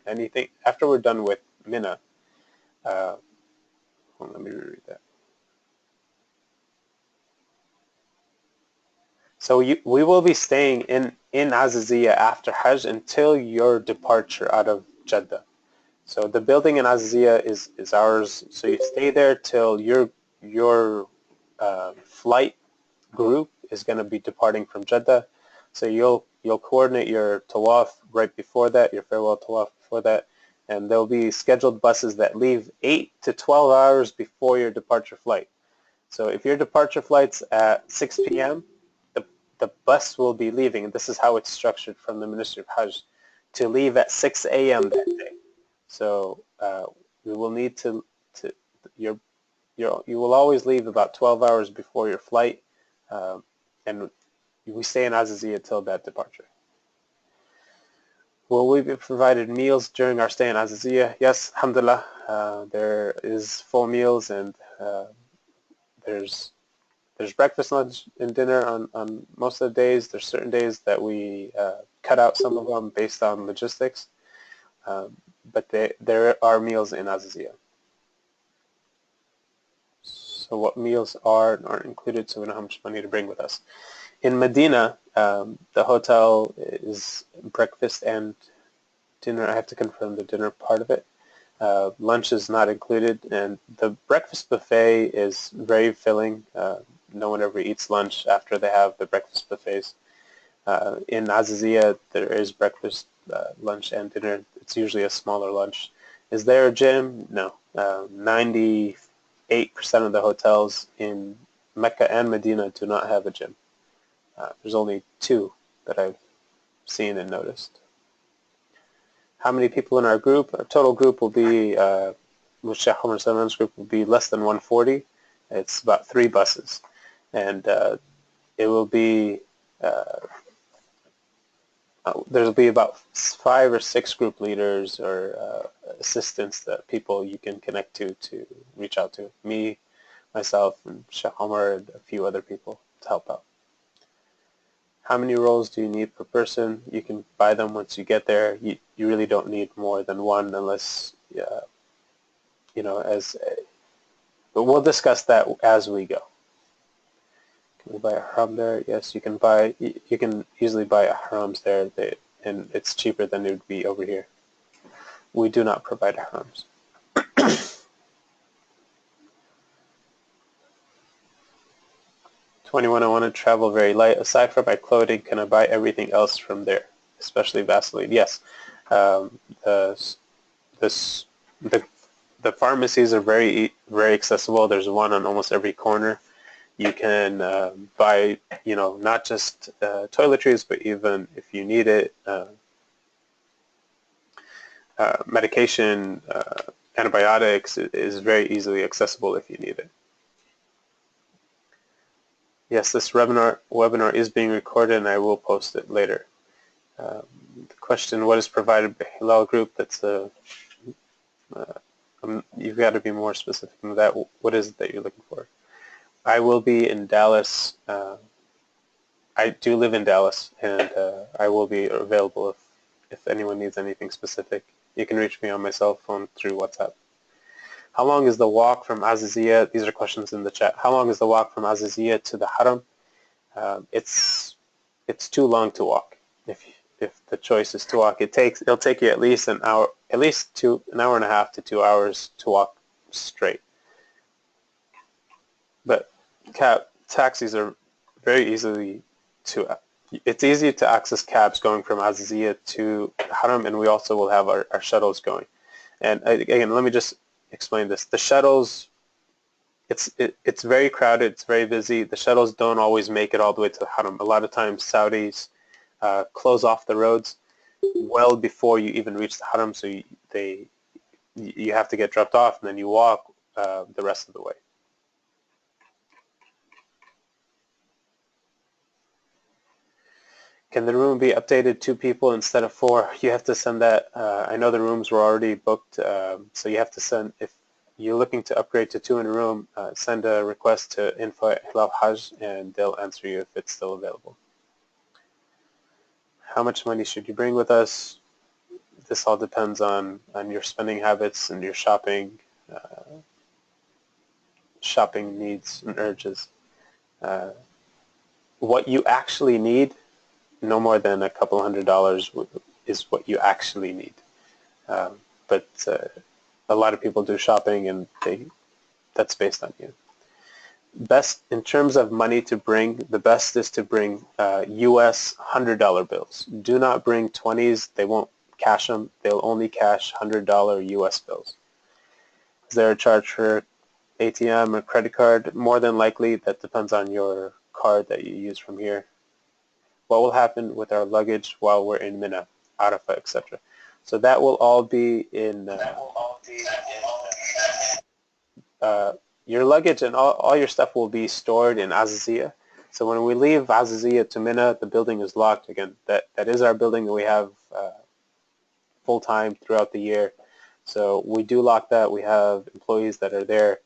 after we're done with Mina, let me reread that. So we will be staying in Aziziyah after Hajj until your departure out of Jeddah. So the building in Aziziyah is ours. So you stay there till your flight group is going to be departing from Jeddah. So you'll coordinate your tawaf right before that, your farewell tawaf before that, and there'll be scheduled buses that leave 8 to 12 hours before your departure flight. So if your departure flight's at 6 p.m., the bus will be leaving, and this is how it's structured from the Ministry of Hajj, to leave at 6 a.m. that day. So we will need you will always leave about 12 hours before your flight, and we stay in Aziziyah till that departure. Will we be provided meals during our stay in Aziziyah? Yes, alhamdulillah. There is full meals, and there's breakfast, lunch, and dinner on most of the days. There's certain days that we cut out some of them based on logistics, but there are meals in Aziziyah. So what meals are and aren't included, so we know how much money to bring with us. In Medina, the hotel is breakfast and dinner. I have to confirm the dinner part of it. Lunch is not included, and the breakfast buffet is very filling. No one ever eats lunch after they have the breakfast buffets. In Azizia, there is breakfast, lunch, and dinner. It's usually a smaller lunch. Is there a gym? No. 98% of the hotels in Mecca and Medina do not have a gym. There's only 2 that I've seen and noticed. How many people in our group? Our total group will be, with Sheikh Omar Suleiman's group, will be less than 140. It's about 3 buses. And it will be, there'll be about 5 or 6 group leaders or assistants, that people you can connect to reach out to. Me, myself, and Sheikh Omar, and a few other people to help out. How many rolls do you need per person? You can buy them once you get there. You really don't need more than 1 unless, you know, but we'll discuss that as we go. Can we buy a haram there? Yes, you can buy. You can easily buy harams there, and it's cheaper than it would be over here. We do not provide harams. 21. I want to travel very light. Aside from my clothing, can I buy everything else from there, especially Vaseline? Yes. The pharmacies are very accessible. There's one on almost every corner. You can buy, you know, not just toiletries, but even if you need it, medication, antibiotics is very easily accessible if you need it. Yes, this webinar is being recorded, and I will post it later. The question: what is provided by Hilal Group? That's a you've got to be more specific than that. What is it that you're looking for? I will be in Dallas. I do live in Dallas, and I will be available if anyone needs anything specific. You can reach me on my cell phone through WhatsApp. How long is the walk from Azizia? These are questions in the chat. How long is the walk from Azizia to the Haram? It's too long to walk. If the choice is to walk, it'll take you at least an hour, an hour and a half to 2 hours to walk straight. But taxis are very easily it's easy to access cabs going from Azizia to Haram, and we also will have our shuttles going. And again, let me just explain this. The shuttles, it's very crowded, it's very busy. The shuttles don't always make it all the way to the Haram. A lot of times Saudis close off the roads well before you even reach the Haram, so you have to get dropped off, and then you walk the rest of the way. Can the room be updated 2 people instead of 4? You have to send that. I know the rooms were already booked, so you have to send, if you're looking to upgrade to 2 in a room, send a request to info@Hilal Hajj, and they'll answer you if it's still available. How much money should you bring with us? This all depends on your spending habits and your shopping needs and urges. What you actually need, no more than a couple $100 is what you actually need. But a lot of people do shopping, and that's based on you. Best in terms of money to bring, the best is to bring US $100 bills. Do not bring 20s. They won't cash them. They'll only cash $100 US bills. Is there a charge for ATM or credit card? More than likely, that depends on your card that you use from here. What will happen with our luggage while we're in Mina, Arafah, etc.? So that will all be in your luggage, and all your stuff will be stored in Azizia. So when we leave Azizia to Mina, the building is locked. Again, that is our building that we have full-time throughout the year. So we do lock that. We have employees that are there.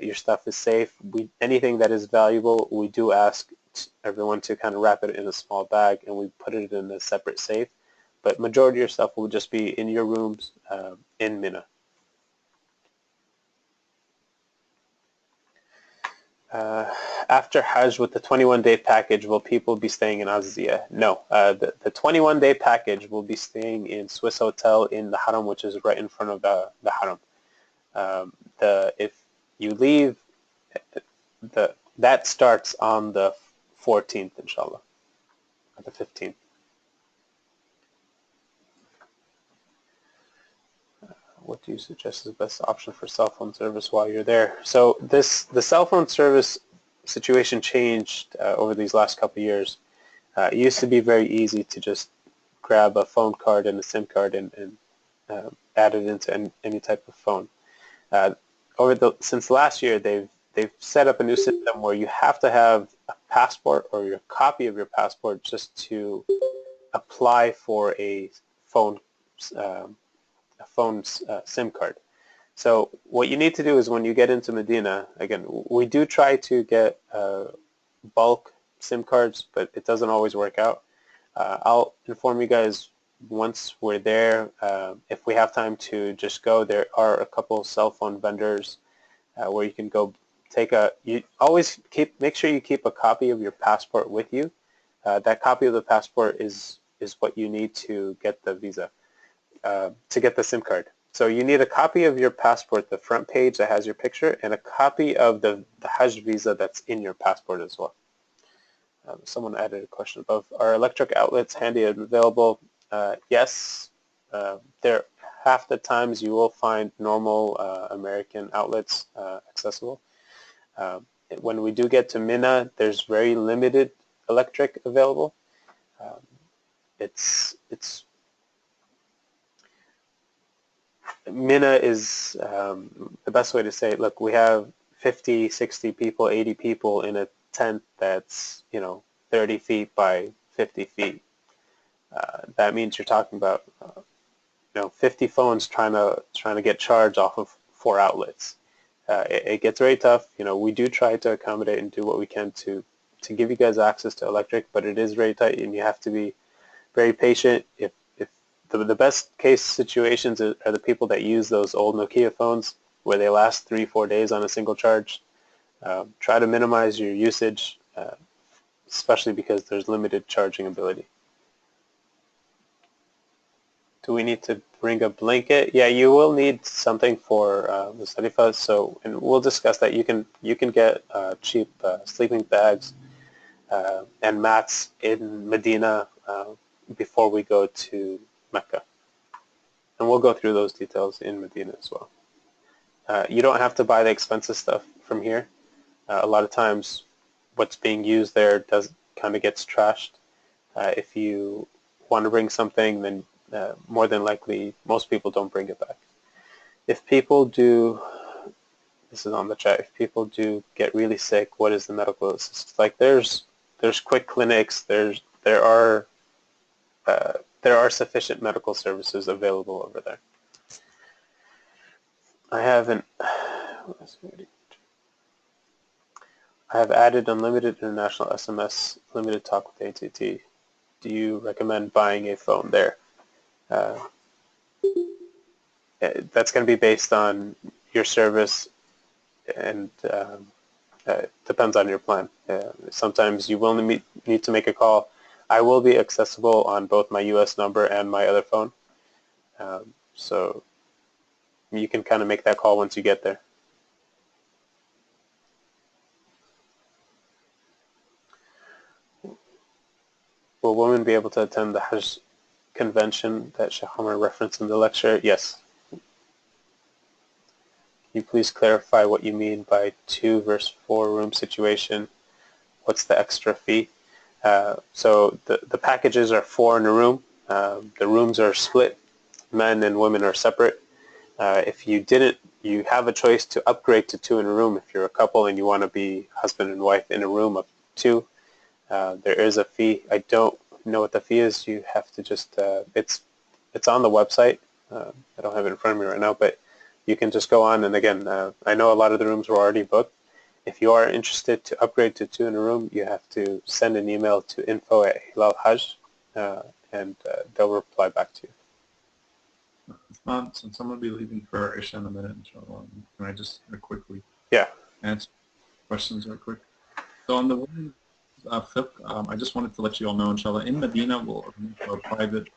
Your stuff is safe. Anything that is valuable, we do ask everyone to kind of wrap it in a small bag, and we put it in a separate safe. But majority of your stuff will just be in your rooms in Mina. After Hajj with the 21-day package, will people be staying in Aziziyah? No. The 21-day package will be staying in Swiss Hotel in the Haram, which is right in front of the Haram. If you leave, that starts on the 14th, inshallah, or the 15th. What do you suggest is the best option for cell phone service while you're there? So the cell phone service situation changed over these last couple of years. It used to be very easy to just grab a phone card and a SIM card and add it into any type of phone. Since last year, they've set up a new system where you have to have a passport or your copy of your passport just to apply for a phone SIM card. So what you need to do is when you get into Medina, again, we do try to get bulk SIM cards, but it doesn't always work out. I'll inform you guys once we're there. If we have time to just go, there are a couple of cell phone vendors where you can go make sure you keep a copy of your passport with you. That copy of the passport is what you need to get the visa, to get the SIM card. So you need a copy of your passport, the front page that has your picture, and a copy of the Hajj visa that's in your passport as well. Someone added a question above. Are electric outlets handy and available? Yes. Half the times you will find normal American outlets accessible. When we do get to Mina, there's very limited electric available. Mina is the best way to say it. Look, we have 50, 60 people, 80 people in a tent that's 30 feet by 50 feet. That means you're talking about 50 phones trying to get charged off of 4 outlets. It gets very tough. We do try to accommodate and do what we can to give you guys access to electric, but it is very tight, and you have to be very patient. If the best case situations are the people that use those old Nokia phones where they last 3-4 days on a single charge. Try to minimize your usage, especially because there's limited charging ability. Do we need to bring a blanket? Yeah, you will need something for Musdalifah. So, and we'll discuss that. You can get cheap sleeping bags and mats in Medina before we go to Mecca, and we'll go through those details in Medina as well. You don't have to buy the expensive stuff from here. A lot of times, what's being used there kind of gets trashed. If you want to bring something, then more than likely, most people don't bring it back. If people do, this is on the chat, if people do get really sick, what is the medical assistance? Like there's quick clinics, there are sufficient medical services available over there. I have added unlimited international SMS, limited talk with AT&T. Do you recommend buying a phone there? That's going to be based on your service, and depends on your plan. Sometimes you will need to make a call. I will be accessible on both my U.S. number and my other phone, so you can kind of make that call once you get there. Will women be able to attend the Hajj convention that Sheikh Omar referenced in the lecture? Yes. Can you please clarify what you mean by 2 versus 4 room situation? What's the extra fee? So the packages are 4 in a room. The rooms are split. Men and women are separate. If you have a choice to upgrade to 2 in a room if you're a couple and you want to be husband and wife in a room of 2. There is a fee. I don't know what the fee is. You have to just, it's on the website. I don't have it in front of me right now, but you can just go on, and again, I know a lot of the rooms were already booked. If you are interested to upgrade to 2 in a room, you have to send an email to info@Hilal Hajj, and they'll reply back to you. Since I'm going to be leaving for Isha in a minute, inshallah, can I just quickly Yeah. answer questions real quick. So on the women's fiqh, I just wanted to let you all know, inshallah, in Medina we'll arrange for a private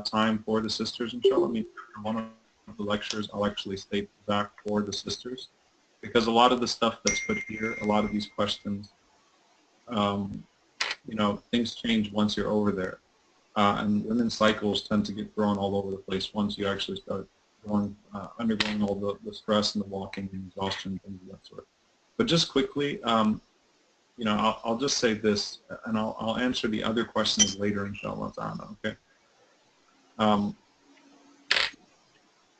time for the sisters, inshallah. I mean, after one of the lectures, I'll actually state back for the sisters, because a lot of the stuff that's put here, a lot of these questions, you know, things change once you're over there. And women's cycles tend to get thrown all over the place once you actually start undergoing all the stress and the walking and exhaustion, things of that sort. But just quickly, you know, I'll just say this, and I'll answer the other questions later, inshallah ta'ala, okay?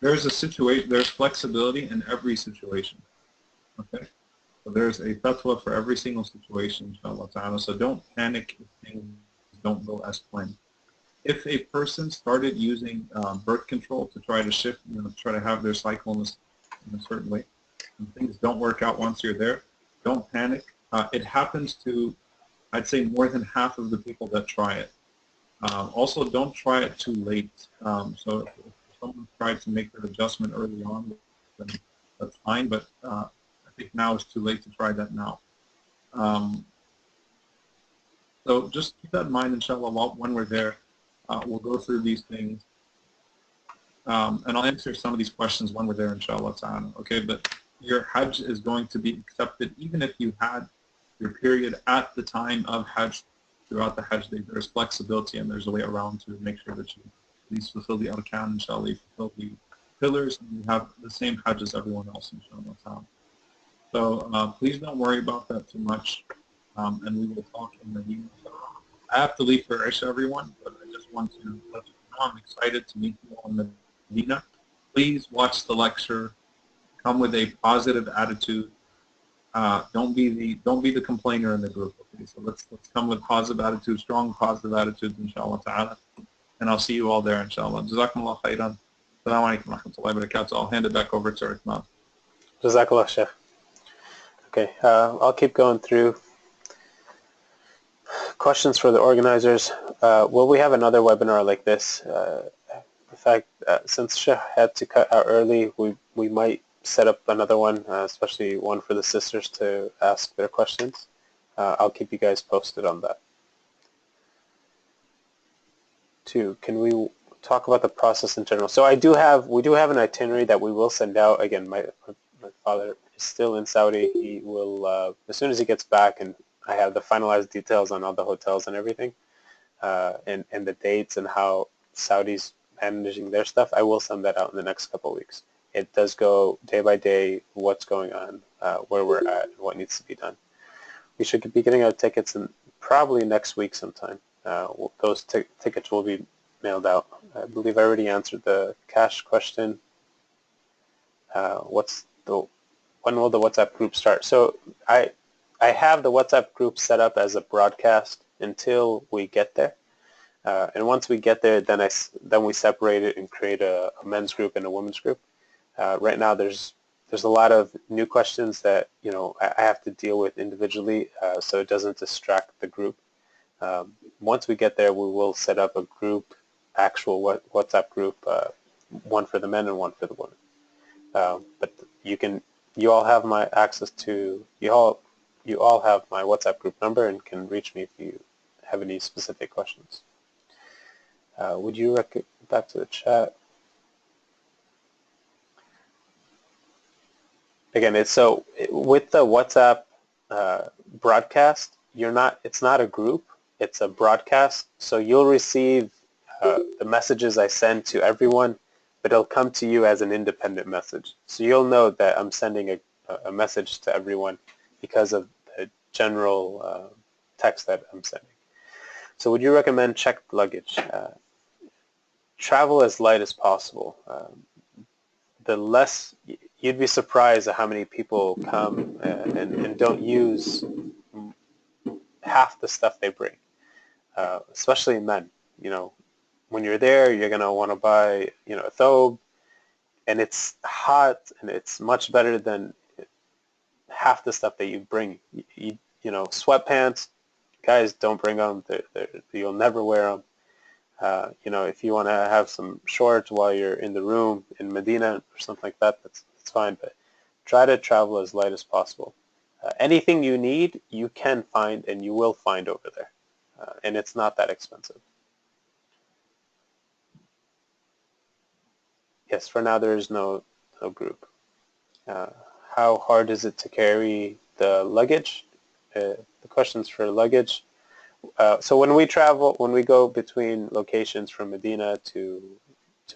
There's flexibility in every situation, okay? So there's a fatwa for every single situation, inshallah ta'ala, so don't panic if things don't go as planned. If a person started using birth control to try to shift, you know, to try to have their cycle in a certain way, and things don't work out once you're there, don't panic. It happens to, I'd say, more than half of the people that try it. Also, don't try it too late. So if someone tried to make that adjustment early on, then that's fine, but I think now is too late to try that now. So just keep that in mind, inshallah, when we're there. We'll go through these things. And I'll answer some of these questions when we're there, inshallah ta'ala. Okay, but your Hajj is going to be accepted even if you had your period at the time of Hajj. Throughout the Hajj day, there's flexibility and there's a way around to make sure that you at least fulfill the arkan, inshallah, you fulfill the pillars, and you have the same Hajj as everyone else, inshallah ta'ala. So please don't worry about that too much, and we will talk in the evening. I have to leave for Isha, everyone, but I just want to let you know I'm excited to meet you all in Medina. Please watch the lecture. Come with a positive attitude. Don't be the complainer in the group. Okay, so let's come with positive attitude, strong positive attitudes, inshallah ta'ala. And I'll see you all there, inshallah. Jazakumullah khairan. Assalamu alaikum wa rahmatullahi wa barakatuh. I'll hand it back over to Uthman. Jazakallah, Sheikh. Okay, I'll keep going through. Questions for the organizers. Will we have another webinar like this? In fact, since Sheikh had to cut out early, we might set up another one, especially one for the sisters to ask their questions. I'll keep you guys posted on that. 2, can we talk about the process in general? So we do have an itinerary that we will send out. Again, my father is still in Saudi. He will, as soon as he gets back, and I have the finalized details on all the hotels and everything, and the dates and how Saudi's managing their stuff, I will send that out in the next couple of weeks. It does go day by day, what's going on, where we're at, and what needs to be done. We should be getting our tickets in probably next week sometime. Those tickets will be mailed out. I believe I already answered the cash question. When will the WhatsApp group start? So I have the WhatsApp group set up as a broadcast until we get there. And once we get there, then we separate it and create a men's group and a women's group. Right now, there's a lot of new questions that I have to deal with individually, so it doesn't distract the group. Once we get there, we will set up a group, actual WhatsApp group, one for the men and one for the women. But you all have my access to you all have my WhatsApp group number and can reach me if you have any specific questions. Would you back to the chat? Again, with the WhatsApp broadcast, it's not a group, it's a broadcast. So you'll receive the messages I send to everyone, but it'll come to you as an independent message. So you'll know that I'm sending a message to everyone because of the general text that I'm sending. So would you recommend checked luggage? Travel as light as possible. You'd be surprised at how many people come and don't use half the stuff they bring, especially men. When you're there, you're going to want to buy, a thobe, and it's hot, and it's much better than half the stuff that you bring. Sweatpants, guys, don't bring them. You'll never wear them. If you want to have some shorts while you're in the room in Medina or something like that, that's fine. But try to travel as light as possible. Anything you need, you can find and you will find over there. And it's not that expensive. Yes, for now there is no group. How hard is it to carry the luggage? The question's for luggage. So when we travel, when we go between locations from Medina to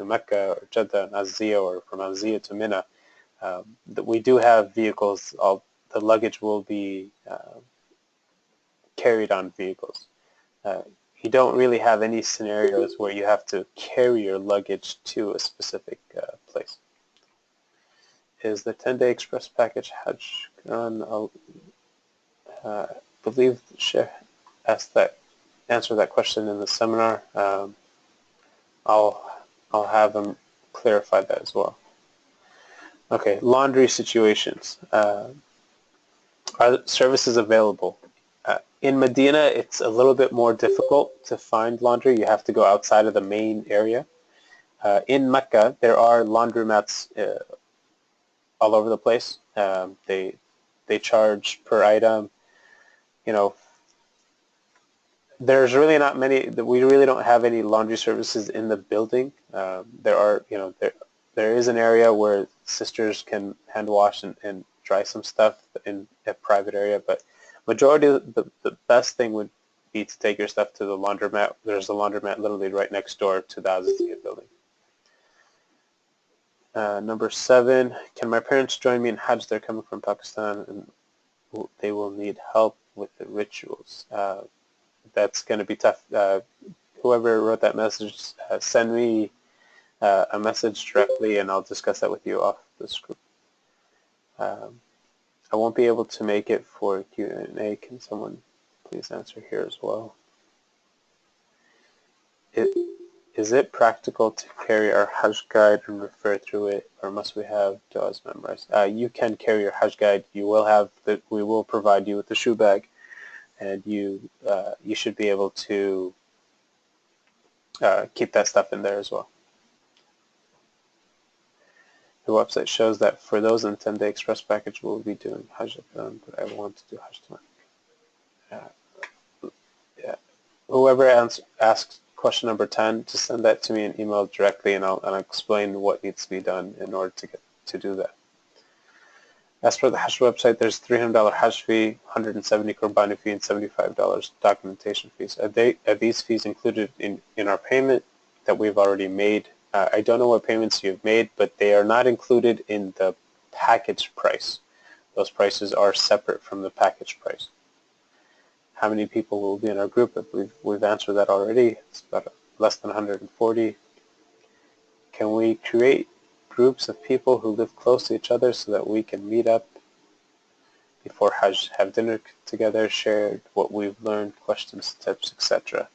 Mecca or Jeddah and Azia, or from Azia to Mina, we do have vehicles. The luggage will be carried on vehicles. You don't really have any scenarios where you have to carry your luggage to a specific place. Is the 10-day express package Hajj on? I believe Sheikh answered that question in the seminar. I'll have him clarify that as well. Okay, laundry situations. Are services available? In Medina, it's a little bit more difficult to find laundry. You have to go outside of the main area. In Mecca, there are laundromats all over the place. They charge per item. You know, there's really not many. We really don't have any laundry services in the building. There are, you know, there is an area where sisters can hand wash and dry some stuff in a private area, but majority of the best thing would be to take your stuff to the laundromat. There's a laundromat literally right next door to the Aziziyah building. Number 7, can my parents join me in Hajj? They're coming from Pakistan and they will need help with the rituals. That's going to be tough. Whoever wrote that message, send me a message directly and I'll discuss that with you off this group. I won't be able to make it for Q&A. Can someone please answer here as well? Is it practical to carry our Hajj guide and refer through it, or must we have du'as memorized? You can carry your Hajj guide. You will have we will provide you with the shoe bag, and you should be able to keep that stuff in there as well. The website shows that for those in 10-day express package, we'll be doing Hajj of them, but I want to do Hajj tonight. Yeah. Whoever asks question number 10, just send that to me in email directly, and I'll explain what needs to be done in order to do that. As for the Hajj website, there's $300 Hajj fee, $170 Qurbani fee, and $75 documentation fees. Are these fees included in our payment that we've already made? I don't know what payments you've made, but they are not included in the package price. Those prices are separate from the package price. How many people will be in our group? I believe we've answered that already. It's about less than 140. Can we create groups of people who live close to each other so that we can meet up before Hajj, have dinner together, share what we've learned, questions, tips, etc.?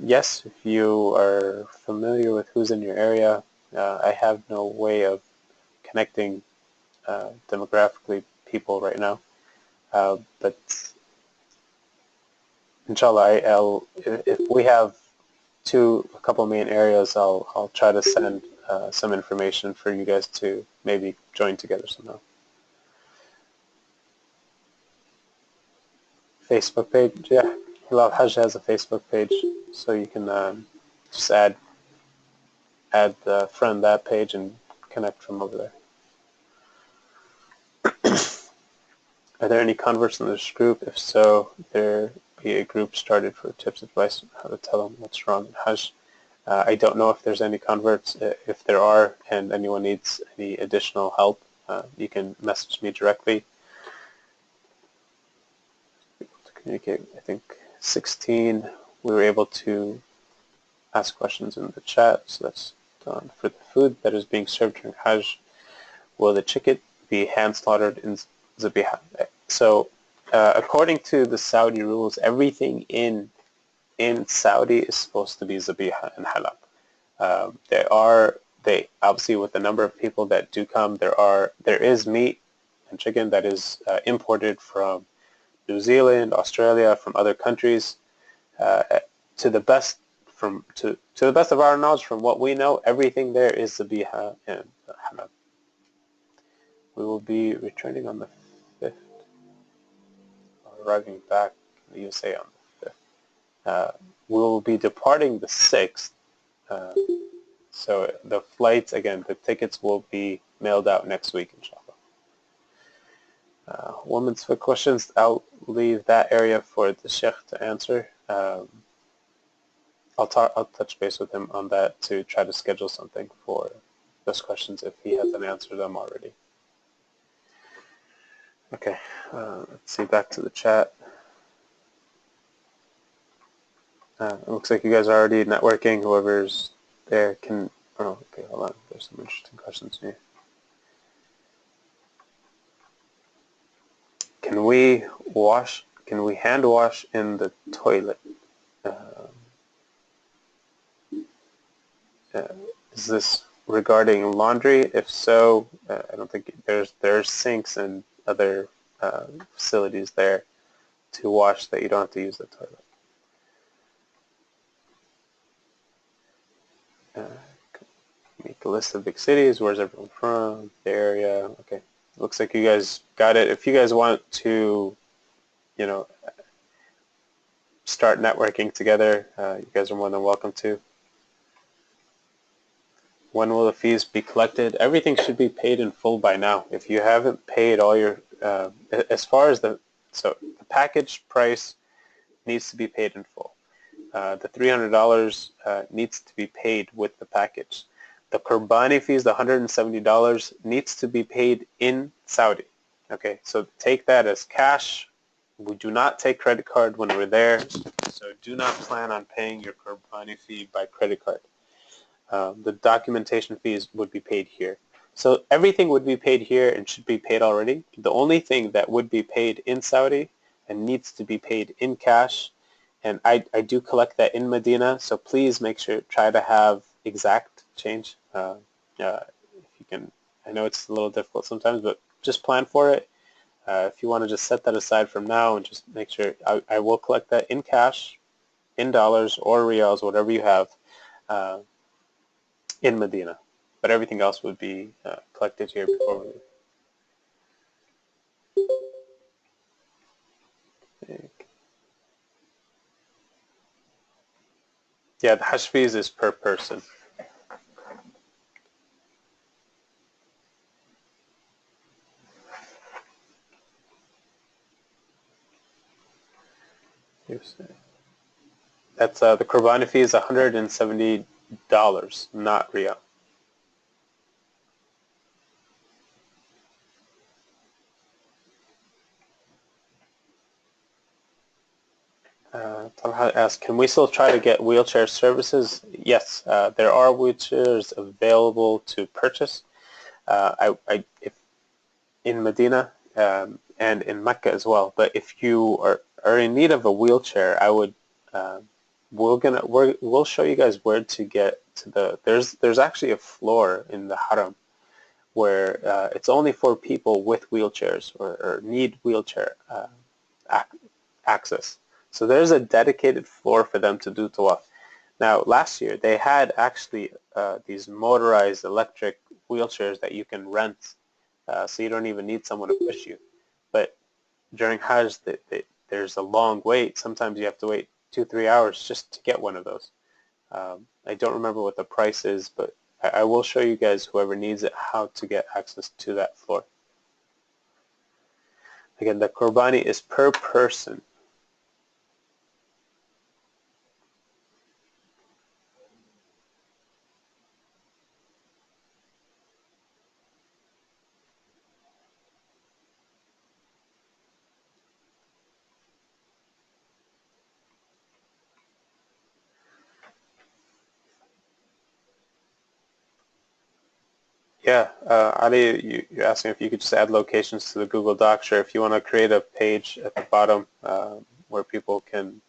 Yes, if you are familiar with who's in your area, I have no way of connecting demographically people right now, but inshallah, if we have a couple main areas, I'll try to send some information for you guys to maybe join together somehow. Facebook page, yeah. Hilal Hajj has a Facebook page, so you can just friend that page and connect from over there. Are there any converts in this group? If so, there be a group started for tips, advice on how to tell them what's wrong in Hajj. I don't know if there's any converts. If there are and anyone needs any additional help, you can message me directly. To communicate, I think 16, we were able to ask questions in the chat, so that's done. For the food that is being served during Hajj, will the chicken be hand slaughtered in Zabiha? So according to the Saudi rules, everything in Saudi is supposed to be Zabiha and Halal. They obviously, with the number of people that do come, there is meat and chicken that is imported from New Zealand, Australia, from other countries. To the best of our knowledge, from what we know, everything there is Zabiha and Halal. We will be returning on the arriving back in the USA on the 5th. We will be departing the 6th. So the flights, again, the tickets will be mailed out next week, inshallah. Women's foot questions, I'll leave that area for the Sheikh to answer. I'll touch base with him on that to try to schedule something for those questions if he hasn't answered them already. Okay, let's see, back to the chat. It looks like you guys are already networking. Whoever's there can, oh, okay, hold on. There's some interesting questions here. Can we hand wash in the toilet? Is this regarding laundry? If so, I don't think there's sinks and other facilities there to wash that you don't have to use the toilet. Make a list of big cities. Where's everyone from? The area. Okay. Looks like you guys got it. If you guys want to, you know, start networking together, you guys are more than welcome to. When will the fees be collected? Everything should be paid in full by now. If you haven't paid all your, as far as the package price needs to be paid in full. The $300 needs to be paid with the package. The Qurbani fees, the $170, needs to be paid in Saudi. Okay, so take that as cash. We do not take credit card when we're there, so do not plan on paying your Qurbani fee by credit card. The documentation fees would be paid here. So everything would be paid here and should be paid already. The only thing that would be paid in Saudi and needs to be paid in cash, and I do collect that in Medina, so please make sure, try to have exact change. If you can, I know it's a little difficult sometimes, but just plan for it. If you want to just set that aside from now and just make sure, I will collect that in cash, in dollars or riyals, whatever you have, in Medina. But everything else would be collected here before we leave. Yeah, the Hajj fees is per person. That's the Qurbani fee is $170, not riyal. Talha asked, can we still try to get wheelchair services? Yes, there are wheelchairs available to purchase. If in Medina and in Mecca as well. But if you are in need of a wheelchair, I would we'll show you guys where to get to the. There's actually a floor in the Haram where it's only for people with wheelchairs or need wheelchair access. So there's a dedicated floor for them to do tawaf. Now, last year they had actually these motorized electric wheelchairs that you can rent, so you don't even need someone to push you. But during Hajj, there's a long wait. Sometimes you have to wait 2-3 hours just to get one of those. I don't remember what the price is, but I will show you guys, whoever needs it, how to get access to that floor. Again, the Qurbani is per person. Yeah, Ali, you're asking if you could just add locations to the Google Docs, or if you want to create a page at the bottom where people can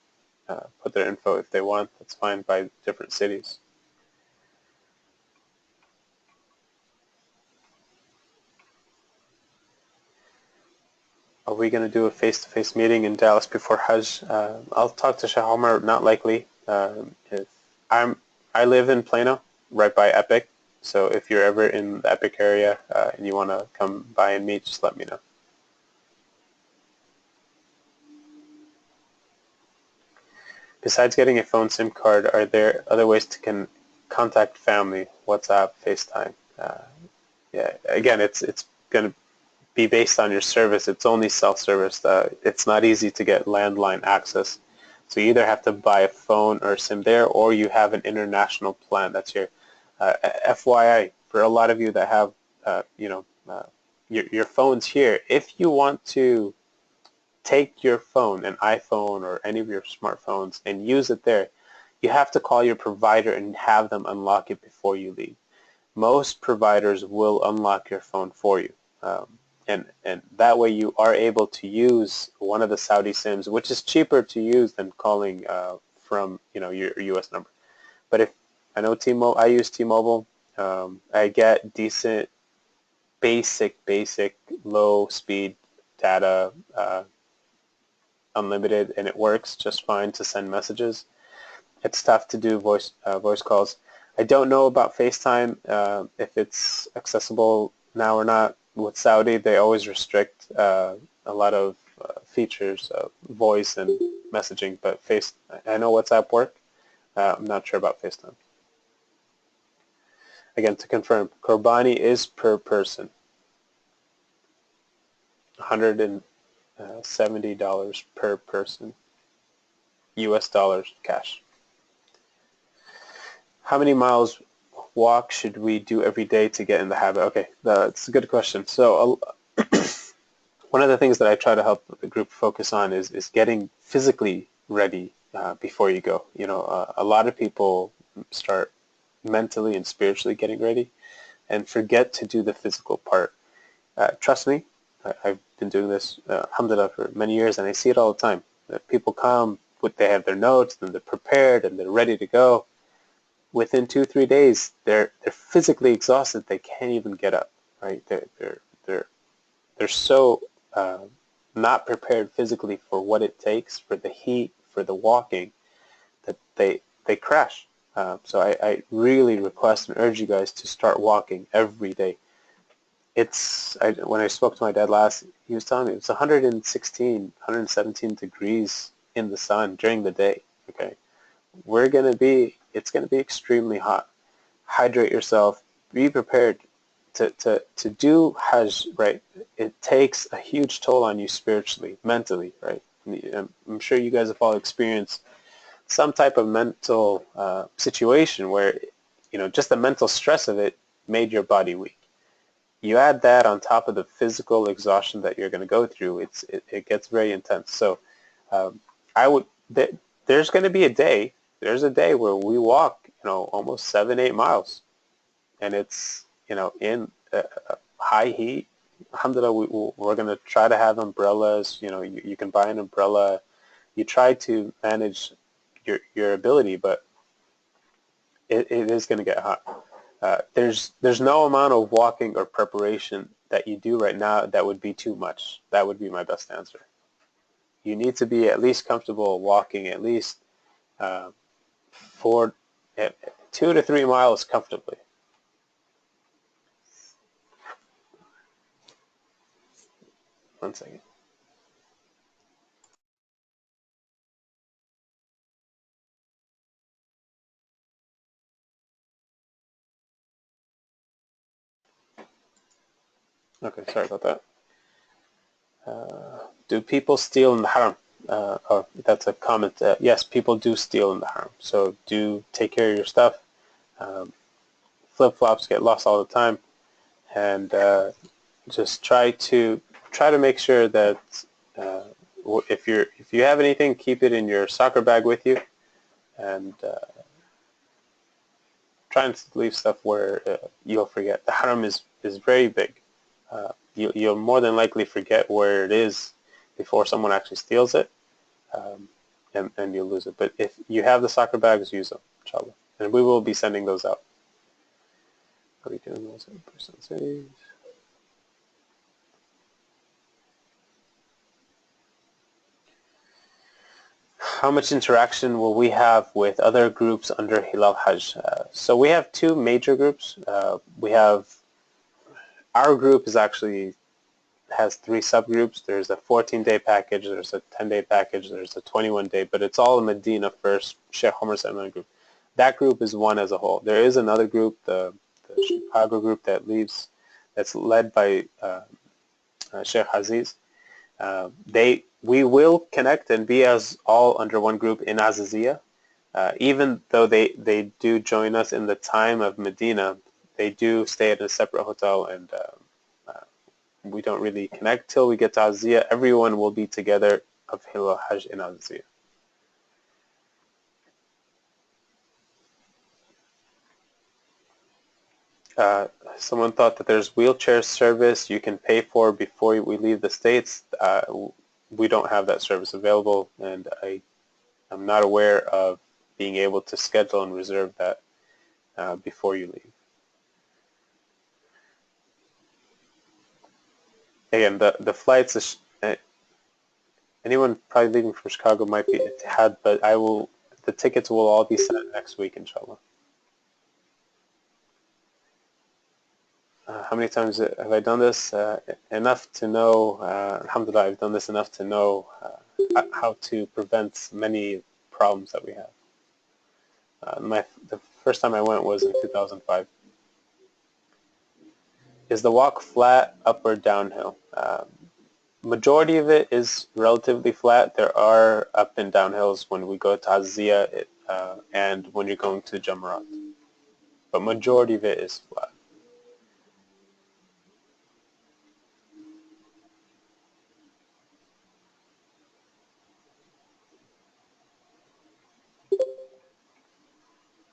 put their info if they want. That's fine, by different cities. Are we going to do a face-to-face meeting in Dallas before Hajj? I'll talk to Sheikh Omar, not likely. I live in Plano, right by Epic. So if you're ever in the Epic area and you want to come by and meet, just let me know. besides getting a phone SIM card, are there other ways to contact family? WhatsApp, FaceTime? Yeah, again, it's going to be based on your service. It's only self-service. It's not easy to get landline access. So you either have to buy a phone or a SIM there, or you have an international plan. That's your FYI for a lot of you that have your phones here. If you want to take your phone, an iPhone or any of your smartphones, and use it there, you have to call your provider and have them unlock it before you leave. Most providers will unlock your phone for you. And that way you are able to use one of the Saudi SIMs, which is cheaper to use than calling from your U.S. number. But if I know T-Mobile, I use T-Mobile. I get decent, basic, low speed data, unlimited, and it works just fine to send messages. It's tough to do voice calls. I don't know about FaceTime, if it's accessible now or not. With Saudi, they always restrict a lot of features of voice and messaging, but I know WhatsApp work. I'm not sure about FaceTime. Again, to confirm, Qurbani is per person, $170 per person, US dollars cash. How many miles walk should we do every day to get in the habit? Okay, that's a good question. So one of the things that I try to help the group focus on is getting physically ready before you go. A lot of people start mentally and spiritually getting ready and forget to do the physical part. Trust me, I've been doing this, alhamdulillah, for many years, and I see it all the time. People come, they have their notes, and they're prepared, and they're ready to go. Within 2-3 days, they're physically exhausted. They can't even get up. Right? They're so not prepared physically for what it takes, for the heat, for the walking, that they crash. So I really request and urge you guys to start walking every day. When I spoke to my dad last, he was telling me it's 116, 117 degrees in the sun during the day. Okay, it's going to be extremely hot. Hydrate yourself. Be prepared to do Hajj, right? It takes a huge toll on you spiritually, mentally, right? I'm sure you guys have all experienced some type of mental situation where, just the mental stress of it made your body weak. You add that on top of the physical exhaustion that you're going to go through, it gets very intense. So there's going to be a day where we walk, almost 7-8 miles, and it's, in high heat. Alhamdulillah, we're going to try to have umbrellas. You can buy an umbrella. You try to manage your ability, but it is going to get hot. There's no amount of walking or preparation that you do right now that would be too much. That would be my best answer. You need to be at least comfortable walking at least 2 to 3 miles comfortably. One second. Okay, sorry about that. Do people steal in the haram? Oh, that's a comment. Yes, people do steal in the haram. So do take care of your stuff. Flip-flops get lost all the time, and just try to make sure that if you have anything, keep it in your soccer bag with you, and try and leave stuff where you'll forget. The haram is very big. You'll more than likely forget where it is before someone actually steals it, and you'll lose it. But if you have the soccer bags, use them, inshallah. And we will be sending those out. Are we doing those in percentages? How much interaction will we have with other groups under Hilal Hajj? So we have 2 major groups. We have our group is actually has 3 subgroups. There's a 14-day package, there's a 10-day package, there's a 21-day, but it's all Medina first, Sheikh Omar Suleiman group. That group is one as a whole. There is another group, the Chicago group that's led by Sheikh Aziz. We will connect and be as all under one group in Aziziyah. Even though they do join us in the time of Medina, they do stay at a separate hotel, and we don't really connect till we get to Aziziyah. Everyone will be together of Hilal Hajj in Aziziyah. Someone thought that there's wheelchair service you can pay for before we leave the States. We don't have that service available, and I'm not aware of being able to schedule and reserve that before you leave. Again, the flights, anyone probably leaving from Chicago might be Etihad, but the tickets will all be sent next week, inshallah. How many times have I done this? Enough to know, alhamdulillah, I've done this enough to know how to prevent many problems that we have. The first time I went was in 2005. Is the walk flat, up or downhill? Majority of it is relatively flat. There are up and down hills when we go to Aziziyah and when you're going to Jamarat. But majority of it is flat.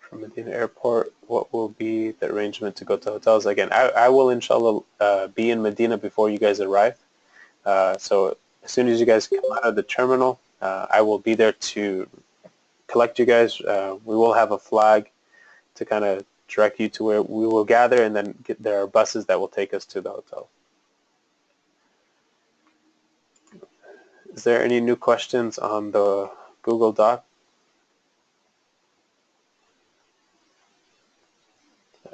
From Medina Airport, what will be the arrangement to go to hotels? Again, I will inshallah be in Medina before you guys arrive. So as soon as you guys come out of the terminal, I will be there to collect you guys. We will have a flag to kind of direct you to where we will gather, and then there are buses that will take us to the hotel. Is there any new questions on the Google Doc?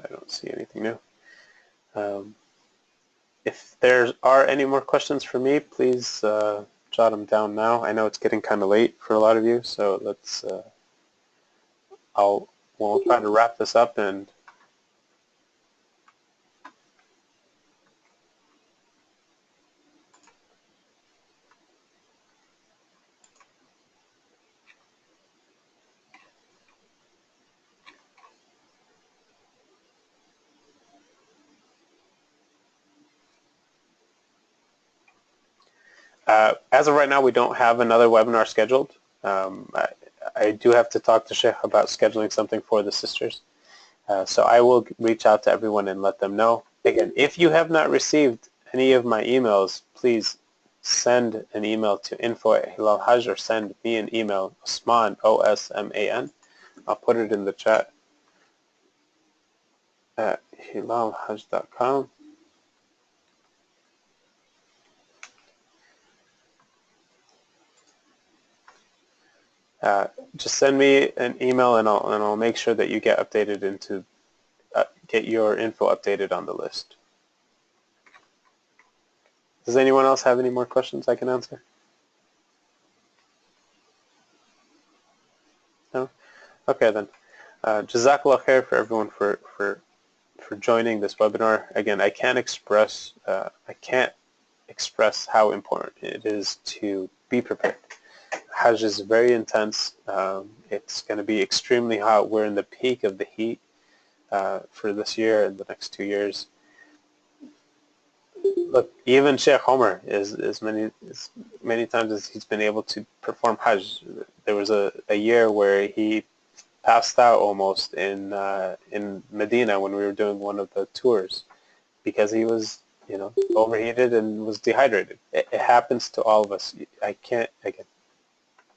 I don't see anything new. If there are any more questions for me, please jot them down now. I know it's getting kind of late for a lot of you, so let's. We'll try to wrap this up and. As of right now, we don't have another webinar scheduled. I do have to talk to Sheikh about scheduling something for the sisters. So I will reach out to everyone and let them know. Again, if you have not received any of my emails, please send an email to info@hilalhajj or send me an email, Osman, O-S-M-A-N. I'll put it in the chat at hilalhajj.com. Just send me an email, and I'll make sure that you get updated get your info updated on the list. Does anyone else have any more questions I can answer? No? Okay then. Jazakallah khair for everyone for joining this webinar. Again, I can't express how important it is to be prepared. Hajj is very intense. It's going to be extremely hot. We're in the peak of the heat for this year and the next 2 years. Look, even Sheikh Omar is many times as he's been able to perform Hajj. There was a year where he passed out almost in Medina when we were doing one of the tours because he was overheated and was dehydrated. It happens to all of us.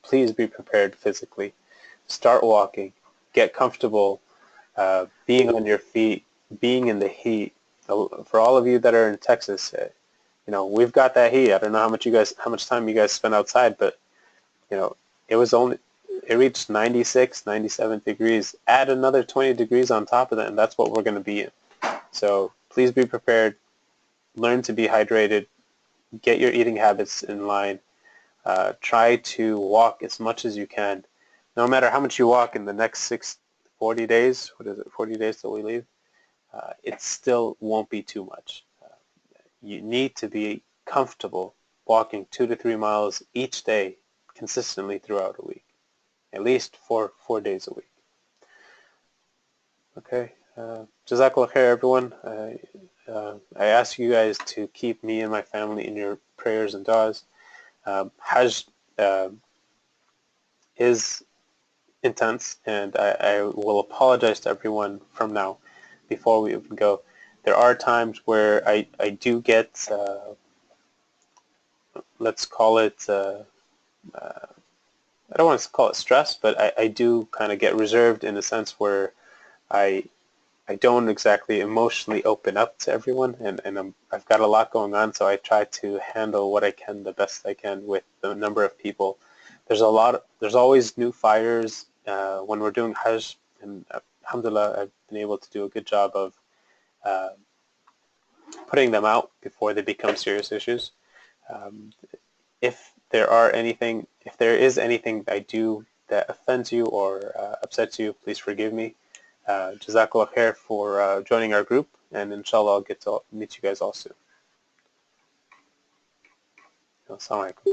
Please be prepared physically. Start walking. Get comfortable being on your feet, being in the heat. For all of you that are in Texas, we've got that heat. I don't know how much time you guys spend outside, but it reached 96, 97 degrees. Add another 20 degrees on top of that, and that's what we're going to be in. So please be prepared. Learn to be hydrated. get your eating habits in line. Try to walk as much as you can. No matter how much you walk in the next 40 days, what is it, 40 days till we leave, it still won't be too much. You need to be comfortable walking 2 to 3 miles each day consistently throughout a week, at least 4 days a week. Okay, Jazakallah khair, everyone. I ask you guys to keep me and my family in your prayers and du'as. Hajj is intense, and I will apologize to everyone from now before we even go. There are times where I do get, let's call it, I don't want to call it stress, but I do kind of get reserved in a sense where I don't exactly emotionally open up to everyone, and I've got a lot going on, so I try to handle what I can the best I can with the number of people. There's always new fires when we're doing Hajj, and alhamdulillah, I've been able to do a good job of putting them out before they become serious issues. If there is anything I do that offends you or upsets you, please forgive me. Jazakallah khair for joining our group, and inshallah I'll get to meet you guys all soon. Assalamu alaikum.